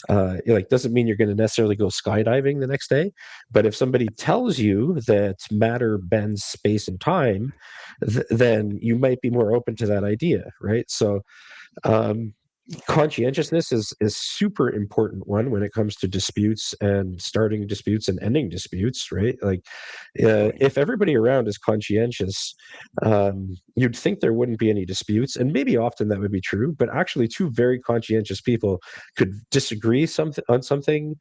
like, doesn't mean you're going to necessarily go skydiving the next day. But if somebody tells you that matter bends space and time, then you might be more open to that idea, right? So um, conscientiousness is super important one when it comes to disputes and starting disputes and ending disputes, right? Like, Right. if everybody around is conscientious, you'd think there wouldn't be any disputes, and maybe often that would be true, but actually two very conscientious people could disagree something on something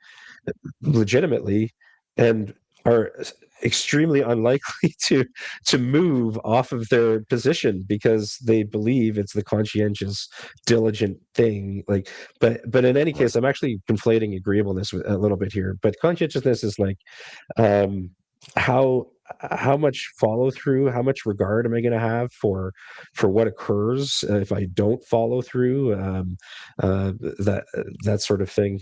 legitimately, and are extremely unlikely to move off of their position because they believe it's the conscientious, diligent thing. Like, but in any case, Right. I'm actually conflating agreeableness with a little bit here. But conscientiousness is like, um, how how much follow through, how much regard am I going to have for what occurs if I don't follow through, that that sort of thing.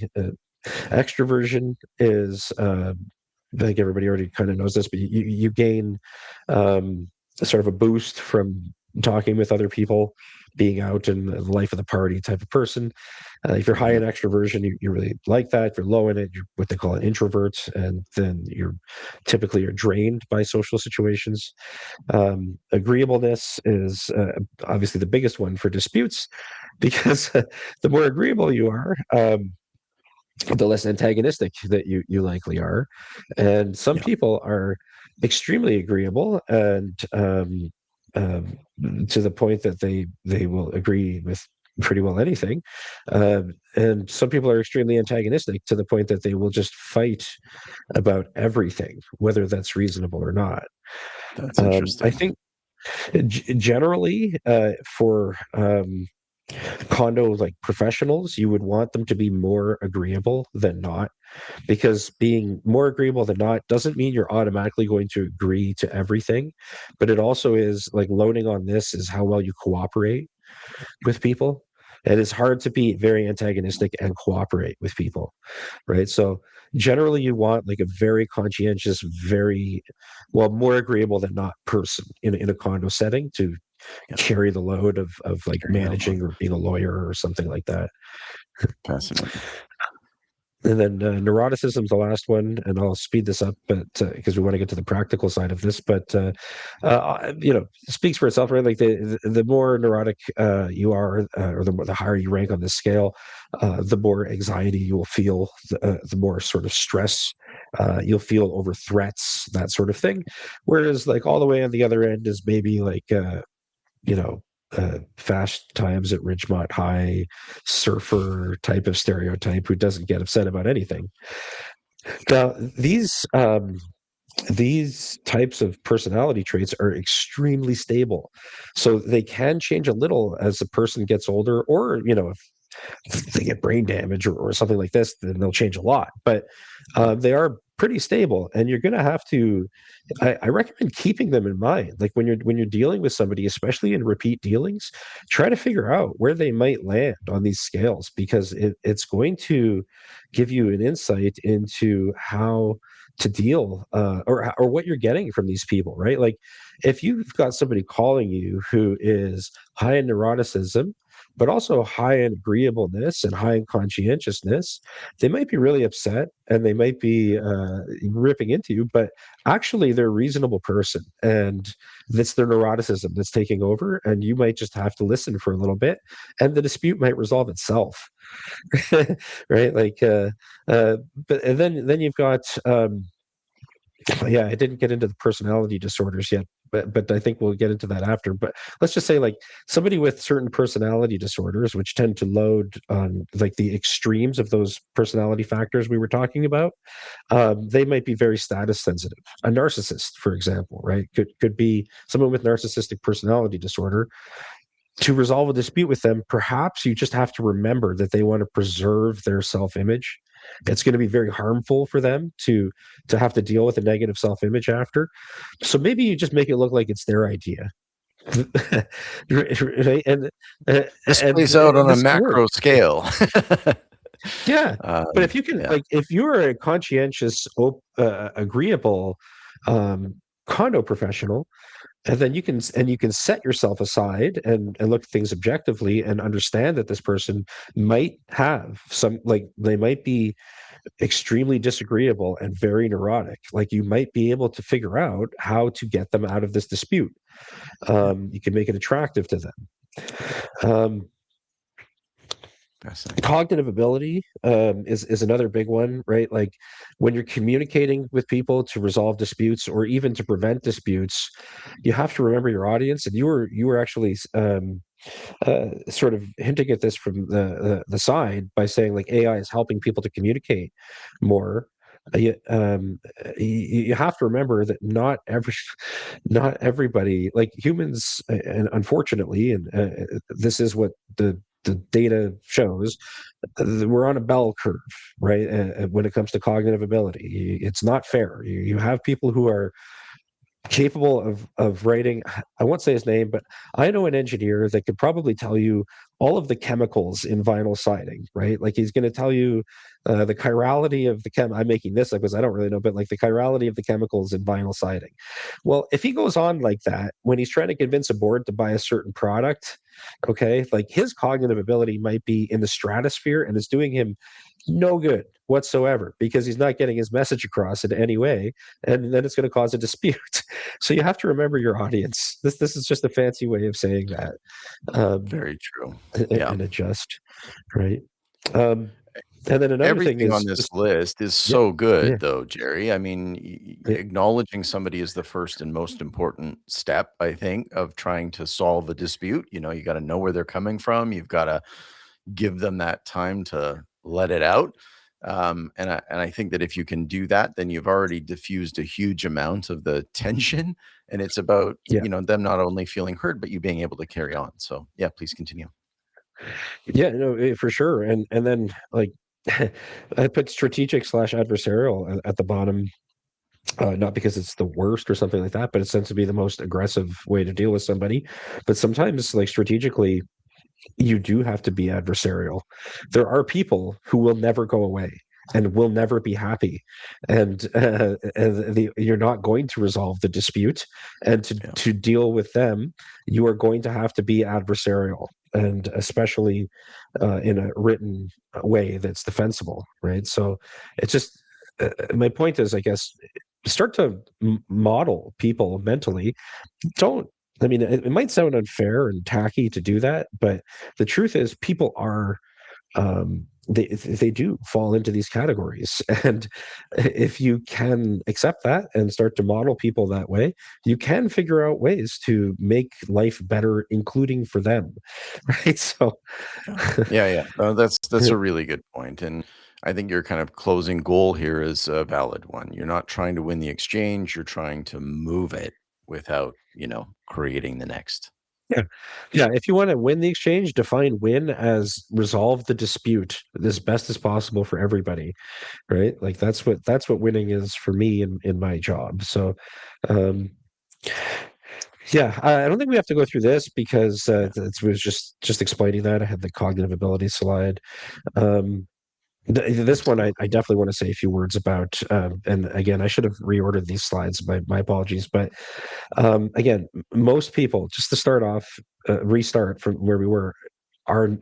Extroversion is, I think everybody already kind of knows this, but you gain sort of a boost from talking with other people, being out in the life of the party type of person. If you're high Hmm. in extroversion, you really like that. If you're low in it, you're what they call an introvert, and then you're drained by social situations. Agreeableness is obviously the biggest one for disputes, because the more agreeable you are, the less antagonistic that you likely are. And some Yeah. people are extremely agreeable, and um, to the point that they will agree with pretty well anything. And some people are extremely antagonistic to the point that they will just fight about everything, whether that's reasonable or not. That's I interesting. think. Generally, for condo like professionals, you would want them to be more agreeable than not, because being more agreeable than not doesn't mean you're automatically going to agree to everything, but it also is like loading on this is how well you cooperate with people. And it's hard to be very antagonistic and cooperate with people, right? So generally you want like a very conscientious, very well, more agreeable than not person in a condo setting to Yeah, carry the load of like carrying the load. managing or being a lawyer or something like that. Fascinating. And then neuroticism's the last one, and I'll speed this up, but because we want to get to the practical side of this. But it speaks for itself, right? Like the more neurotic you are, or the higher you rank on this scale, the more anxiety you will feel, the more sort of stress you'll feel over threats, that sort of thing. Whereas, like all the way on the other end is maybe like you know, fast times at Ridgemont High, surfer type of stereotype who doesn't get upset about anything. Now, these types of personality traits are extremely stable, so they can change a little as a person gets older, or if they get brain damage or something like this, then they'll change a lot. But Yeah, they are pretty stable, and you're going to have to I recommend keeping them in mind. Like when you're dealing with somebody, especially in repeat dealings, try to figure out where they might land on these scales, because it's going to give you an insight into how to deal or what you're getting from these people, right? Like if you've got somebody calling you who is high in neuroticism, but also high in agreeableness and high in conscientiousness, they might be really upset and they might be ripping into you, but actually they're a reasonable person, and it's their neuroticism that's taking over, and you might just have to listen for a little bit, and the dispute might resolve itself. Right, like but and then you've got yeah, I didn't get into the personality disorders yet, but I think we'll get into that after. But let's just say like somebody with certain personality disorders, which tend to load on like the extremes of those personality factors we were talking about, they might be very status sensitive. A narcissist, for example, right, could be someone with narcissistic personality disorder. To resolve a dispute with them, perhaps you just have to remember that they want to preserve their self-image. It's going to be very harmful for them to have to deal with a negative self-image after. So maybe you just make it look like it's their idea. Right? And this plays out on a this can work. macro scale. Yeah, but if you can, Yeah, like, if you're a conscientious, agreeable condo professional, and then you can set yourself aside and look at things objectively and understand that this person might have some, like, they might be extremely disagreeable and very neurotic. Like, you might be able to figure out how to get them out of this dispute. yeah, You can make it attractive to them. Um, fascinating. Cognitive ability is another big one, right? Like when you're communicating with people to resolve disputes or even to prevent disputes, you have to remember your audience. And you were actually sort of hinting at this from the side by saying like AI is helping people to communicate more. You have to remember that not everybody, like humans, and unfortunately, and this is what the data shows, we're on a bell curve, right? When it comes to cognitive ability, it's not fair. You have people who are capable of writing. I won't say his name, but I know an engineer that could probably tell you all of the chemicals in vinyl siding, right? Like he's going to tell you the chirality of the I'm making this up because I don't really know, but like the chirality of the chemicals in vinyl siding. Well, if he goes on like that when he's trying to convince a board to buy a certain product, okay, like his cognitive ability might be in the stratosphere and it's doing him no good whatsoever because he's not getting his message across in any way, and then it's going to cause a dispute. So you have to remember your audience. This is just a fancy way of saying that, um, Very true. Yeah. and adjust, right? Um, and then another thing Everything on is this just list is yeah, so yeah, good, though, Jerry. I mean, yeah, acknowledging somebody is the first and most important step, I think, of trying to solve a dispute. You got to know where they're coming from. You've got to give them that time to let it out. And I think that if you can do that, then you've already diffused a huge amount of the tension, and it's about, Yeah. them not only feeling heard, but you being able to carry on. So, yeah, please continue. Yeah, no, for sure. And then like I put strategic slash adversarial at the bottom, not because it's the worst or something like that, but it tends to be the most aggressive way to deal with somebody. But sometimes, like strategically, you do have to be adversarial. There are people who will never go away and will never be happy, and you're not going to resolve the dispute. And to Yeah. to deal with them, you are going to have to be adversarial, and especially in a written way that's defensible, right? So it's just my point is, I guess, start to model people mentally. Don't I mean, it might sound unfair and tacky to do that, but the truth is, people are they do fall into these categories, and if you can accept that and start to model people that way, you can figure out ways to make life better, including for them, right? So, Yeah. Yeah, yeah. No, that's a really good point, and I think your kind of closing goal here is a valid one. You're not trying to win the exchange, you're trying to move it without, creating the next. yeah, yeah. If you want to win the exchange, define win as resolve the dispute as best as possible for everybody, right? Like that's what winning is for me in my job. So, um, yeah, I don't think we have to go through this because Yeah. it was just explaining that. I had the cognitive ability slide. Um, this one, I Absolutely. definitely want to say a few words about. And again, I should have reordered these slides. My apologies. But again, most people, just to start off, restart from where we were, are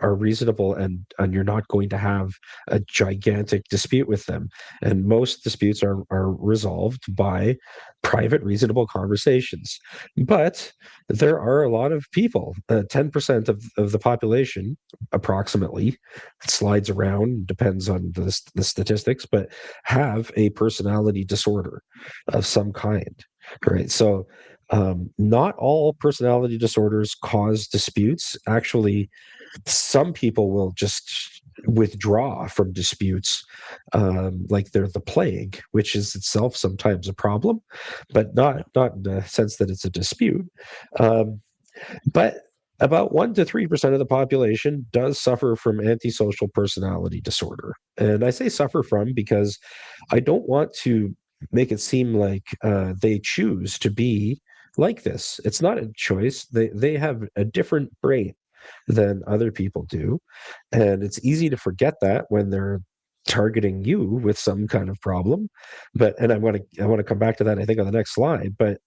are reasonable, and you're not going to have a gigantic dispute with them. And most disputes are resolved by private, reasonable conversations. But there are a lot of people, 10% of the population, approximately, it slides around, depends on the statistics, but have a personality disorder of some kind. Right. So not all personality disorders cause disputes. Actually, some people will just withdraw from disputes, like they're the plague, which is itself sometimes a problem, but Yeah. not in the sense that it's a dispute. Um, but about 1 to 3% of the population does suffer from antisocial personality disorder. And I say suffer from because I don't want to make it seem like they choose to be like this. It's not a choice. They have a different brain than other people do. And it's easy to forget that when they're targeting you with some kind of problem. But and I want to come back to that, I think, on the next slide. But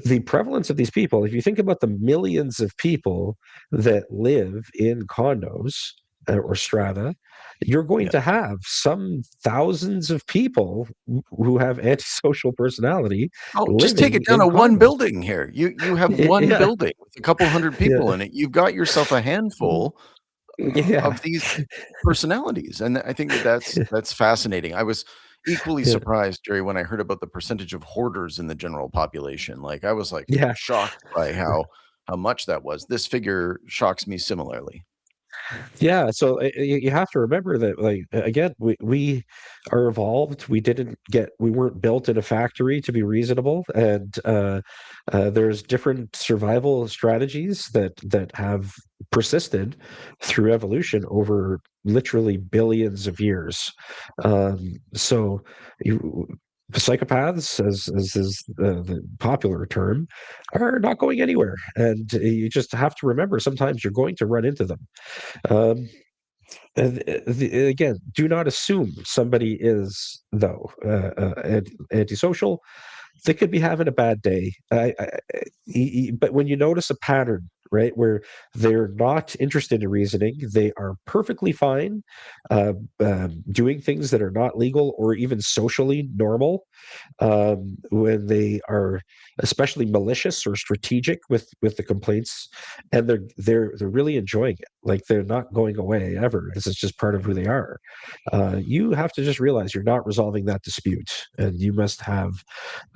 the prevalence of these people, if you think about the millions of people that live in condos or strata, you're going Yeah. to have some thousands of people who have antisocial personality Oh, just take living it down in to one condos. building here. You have one Yeah, building with a couple hundred people yeah, in it. You've got yourself a handful yeah, of these personalities, and I think that that's fascinating. I was equally yeah, surprised, Jerry, when I heard about the percentage of hoarders in the general population. Like, I was, like, yeah. shocked by how much that was. This figure shocks me similarly. Yeah, so you have to remember that, like, again, we are evolved. We weren't built in a factory to be reasonable, and there's different survival strategies that have persisted through evolution over literally billions of years. So, you, psychopaths, as is the popular term, are not going anywhere, and you just have to remember sometimes you're going to run into them. Um, again, do not assume somebody is, though, antisocial. They could be having a bad day. But when you notice a pattern, right, where they're not interested in reasoning, they are perfectly fine doing things that are not legal or even socially normal, when they are especially malicious or strategic with the complaints, and they're really enjoying it. Like they're not going away ever. This is just part of Yeah. who they are. You have to just realize you're not resolving that dispute, and you must have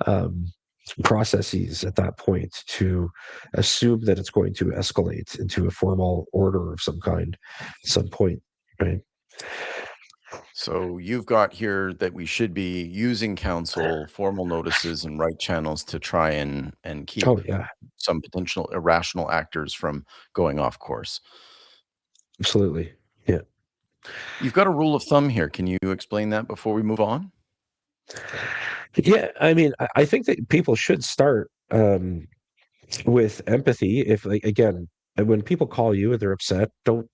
um, processes at that point to assume that it's going to escalate into a formal order of some kind at some point, right? So you've got here that we should be using counsel, formal notices, and right channels to try and keep Oh yeah, some potential irrational actors from going off course. absolutely. Yeah. You've got a rule of thumb here. Can you explain that before we move on? Yeah, I mean, I think that people should start with empathy. If, like, again, when people call you and they're upset, don't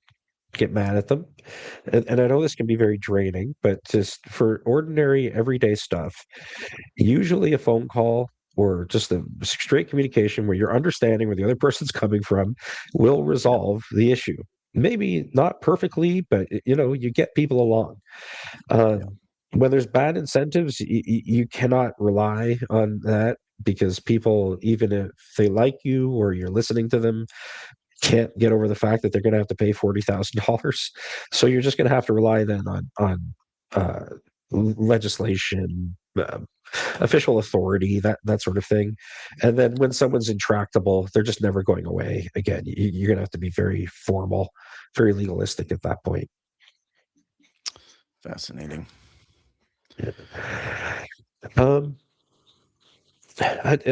get mad at them. And I know this can be very draining, but just for ordinary everyday stuff, usually a phone call or just a straight communication where you're understanding where the other person's coming from will Yeah, resolve the issue. Maybe not perfectly, but you get people along. yeah, When there's bad incentives, you cannot rely on that because people, even if they like you or you're listening to them, can't get over the fact that they're going to have to pay $40,000. So you're just going to have to rely then on uh, legislation, official authority, that sort of thing. And then when someone's intractable, they're just never going away. Again, you're going to have to be very formal, very legalistic at that point. fascinating. Um,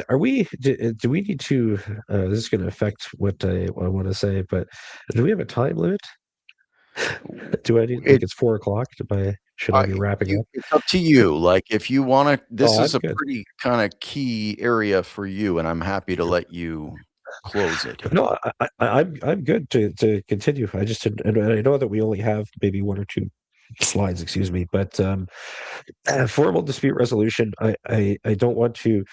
are we? Do we need to? This is going to affect what I want to say, but do we have a time limit? Do I need, like, It it's 4 o'clock? Should I I be wrapping you up? it's up to you, like, if you wanna this Oh, is I'm a good. pretty kinda key area for you, and I'm happy to let you close it. No, I'm good to continue. I just and I know that we only have maybe one or two slides, excuse me, but formal dispute resolution. I don't want to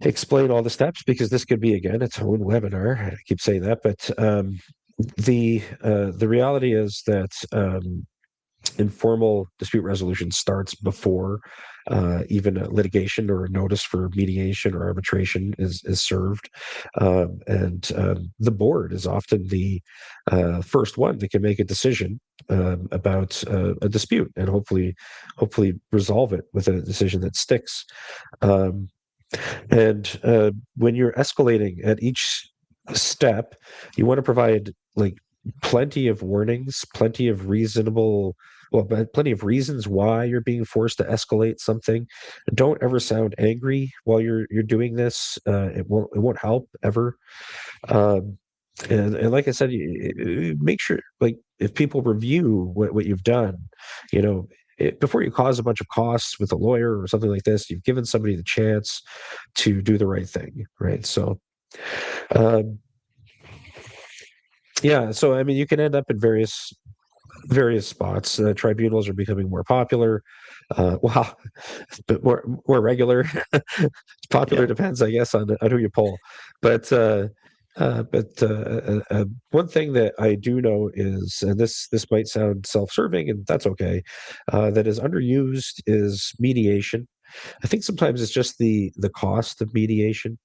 explain all the steps because this could be again its own webinar. I keep saying that, but the reality is that informal dispute resolution starts before even a litigation or a notice for mediation or arbitration is served. And the board is often the first one that can make a decision about a dispute and hopefully resolve it with a decision that sticks. Um, and when you're escalating at each step, you want to provide, like, plenty of warnings, plenty of reasons why you're being forced to escalate something. Don't ever sound angry while you're doing this. It won't help ever. Um, and like I said, make sure, like, if people review what you've done, you know, before you cause a bunch of costs with a lawyer or something like this, you've given somebody the chance to do the right thing, right? So, um, yeah. So I mean, you can end up in various spots. Tribunals are becoming more popular. Wow, but more regular. Yeah. Popular depends, I guess, on who you poll. But one thing that I do know is, and this might sound self-serving, and that's okay, that is underused is mediation. I think sometimes it's just the cost of mediation.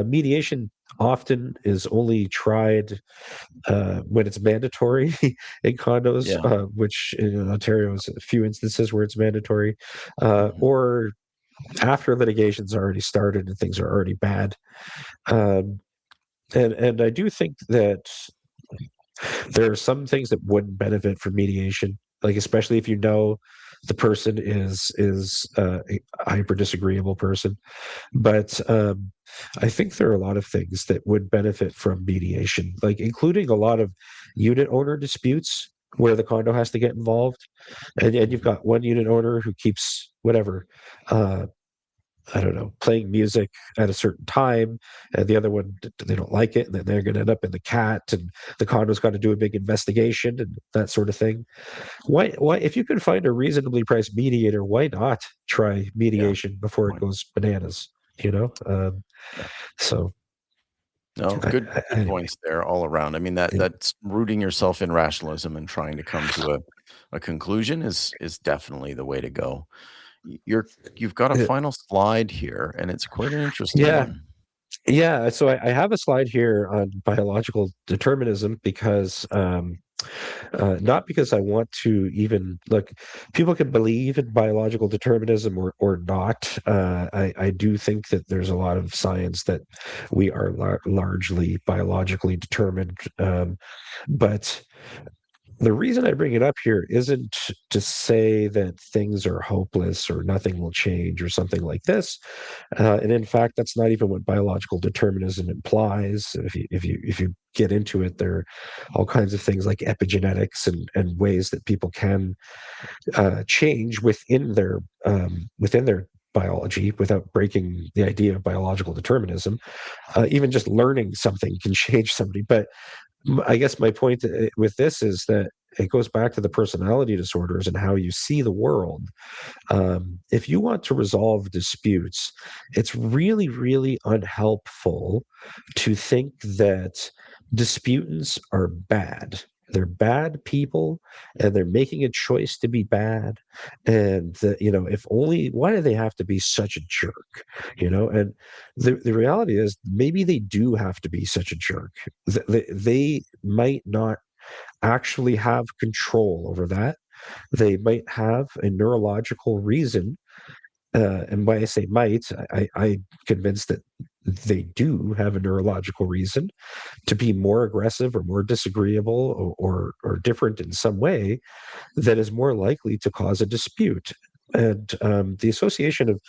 Mediation often is only tried when it's mandatory in condos, Yeah. which in Ontario is a few instances where it's mandatory, Mhm. or after litigation's already started and things are already bad. Um, and I do think that there are some things that wouldn't benefit from mediation, like especially if you know the person is a hyper disagreeable person. But I think there are a lot of things that would benefit from mediation, like including a lot of unit owner disputes where the condo has to get involved, and you've Mhm. got one unit owner who keeps whatever. I don't know, playing music at a certain time, and the other one, they don't like it, and then they're going to end up in the cat, and the condo's got to do a big investigation and that sort of thing. Why, if you can find a reasonably priced mediator, why not try Yeah. mediation before it Point. goes bananas? You know, Yeah. so No, good anyway, points there all around. I mean, that's rooting yourself in rationalism and trying to come to a conclusion is definitely the way to go. You've got a uh, final slide here, and it's quite an interesting yeah, one. yeah. So I have a slide here on biological determinism because not because I want to even look. People can believe in biological determinism or not. I do think that there's a lot of science that we are largely biologically determined, but the reason I bring it up here isn't to say that things are hopeless or nothing will change or something like this. And in fact, that's not even what biological determinism implies. If you get into it, there are all kinds of things like epigenetics and ways that people can change within their biology without breaking the idea of biological determinism. Even just learning something can change somebody. But I guess my point with this is that it goes back to the personality disorders and how you see the world. If you want to resolve disputes, it's really, really unhelpful to think that disputants are bad. They're bad people and they're making a choice to be bad. And, if only, why do they have to be such a jerk? And the reality is maybe they do have to be such a jerk. They might not actually have control over that. They might have a neurological reason, and when I say might, I'm convinced that they do have a neurological reason to be more aggressive or more disagreeable or different in some way that is more likely to cause a dispute. And the Association of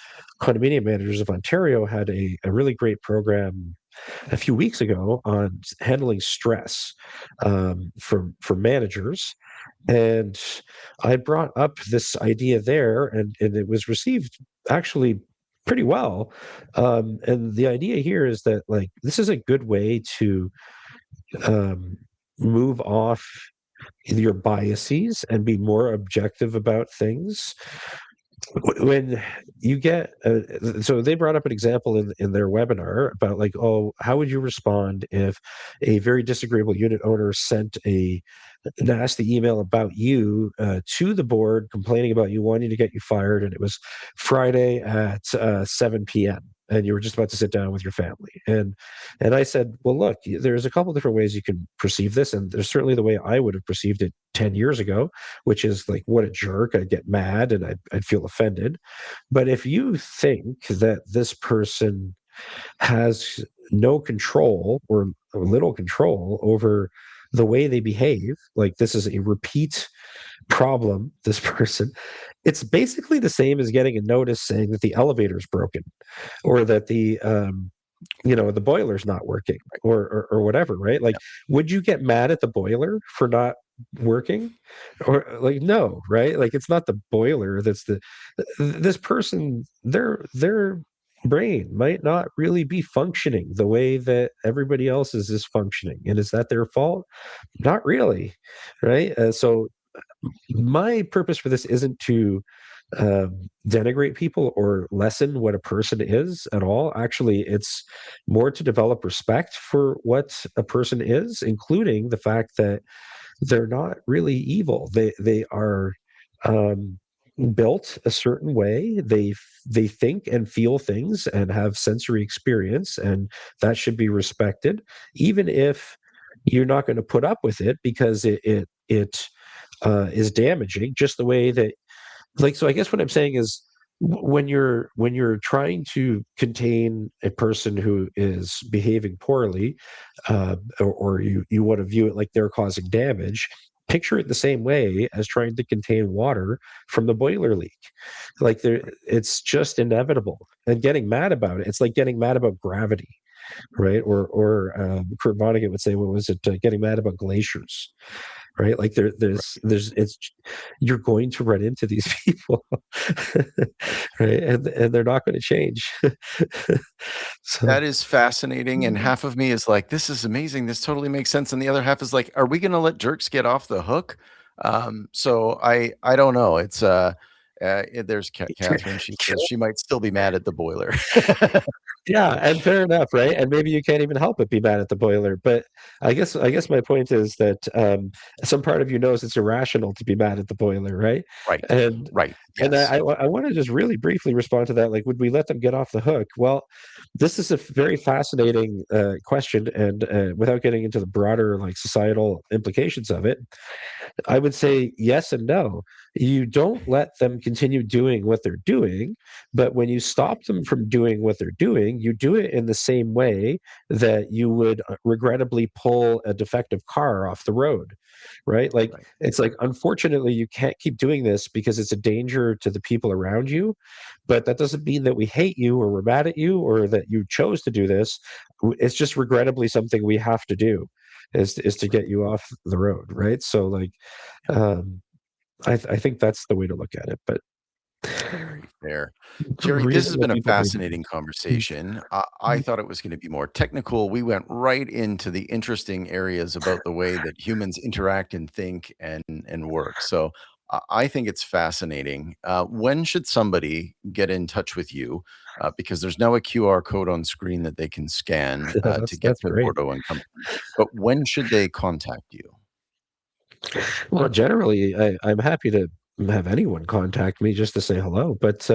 Condominium Managers of Ontario had a really great program a few weeks ago on handling stress for managers, and I brought up this idea there, and it was received actually pretty well. And the idea here is that like this is a good way to um, move off your biases and be more objective about things when you get so they brought up an example in their webinar about like, oh, how would you respond if a very disagreeable unit owner sent a nasty email about you to the board complaining about you wanting to get you fired, and it was Friday at 7 p.m. and you were just about to sit down with your family. And I said, well, look, there's a couple different ways you can perceive this, and there's certainly the way I would have perceived it 10 years ago, which is like, what a jerk. I'd get mad and I'd feel offended. But if you think that this person has no control or little control over the way they behave, like this is a repeat problem, this person, it's basically the same as getting a notice saying that the elevator's broken or that the boiler's not working or whatever, right? Like, Yeah. would you get mad at the boiler for not working? Or like, no, right? Like, it's not the boiler that's this person, their brain might not really be functioning the way that everybody else's is functioning. And is that their fault? Not really, right? So my purpose for this isn't to denigrate people or lessen what a person is at all. Actually, it's more to develop respect for what a person is, including the fact that they're not really evil. They are um, built a certain way. They think and feel things and have sensory experience, and that should be respected, even if you're not going to put up with it because it is damaging. Just the way that, like, so I guess what I'm saying is when you're trying to contain a person who is behaving poorly, or you want to view it like they're causing damage, picture it the same way as trying to contain water from the boiler leak. Like there, it's just inevitable. And getting mad about it, it's like getting mad about gravity, right? Or Kurt Vonnegut would say, what was it? Getting mad about glaciers, right? Like there's it's you're going to run into these people, right? And they're not going to change. So That is fascinating, and half of me is like, "This is amazing, this totally makes sense," and the other half is like, "Are we gonna let jerks get off the hook?" So I don't know, it's, there's Catherine, she says she might still be mad at the boiler. yeah, and fair enough, right? And maybe you can't even help but be mad at the boiler. But I guess my point is that some part of you knows it's irrational to be mad at the boiler, right? Right, And right, and yes. I want to just really briefly respond to that. Like, would we let them get off the hook? Well, this is a very fascinating question, and without getting into the broader like societal implications of it, I would say yes and no. You don't let them continue doing what they're doing, but when you stop them from doing what they're doing, you do it in the same way that you would regrettably pull a defective car off the road. right? Like, Right. it's like, unfortunately, you can't keep doing this because it's a danger to the people around you, but that doesn't mean that we hate you or we're mad at you or that you chose to do this. It's just regrettably something we have to do, is to Right. get you off the road, right? So, like, Yeah. um, I think that's the way to look at it, but Very fair. Gerry, this has reasonable been a people may be. fascinating conversation. I thought it was going to be more technical. We went right into the interesting areas about the way that humans interact and think and work. So I think it's fascinating. When should somebody get in touch with you? Because there's now a QR code on screen that they can scan Yeah, to get that's to great. Bourdeau and Company. But when should they contact you? Well, generally, I'm happy to have anyone contact me just to say hello. But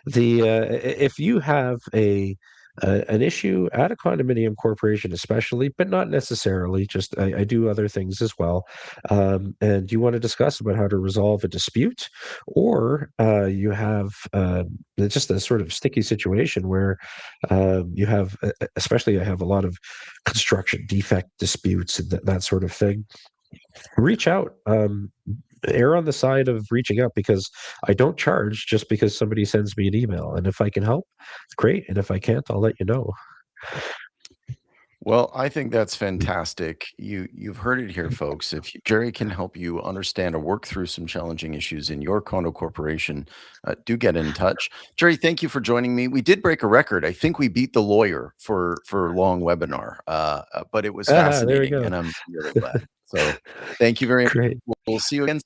if you have an issue at a condominium corporation, especially, but not necessarily, just I do other things as well, and you want to discuss about how to resolve a dispute, or you have just a sort of sticky situation where you have, especially I have a lot of construction defect disputes and that sort of thing. Reach out. Err on the side of reaching out, because I don't charge just because somebody sends me an email. And if I can help, great. And if I can't, I'll let you know. Well, I think that's fantastic. You've heard it here, folks. If Gerry can help you understand or work through some challenging issues in your condo corporation, do get in touch. Gerry, thank you for joining me. We did break a record. I think we beat the lawyer for long webinar, but it was There we fascinating, go. and I'm really glad. So, thank you very much. Great. We'll see you again.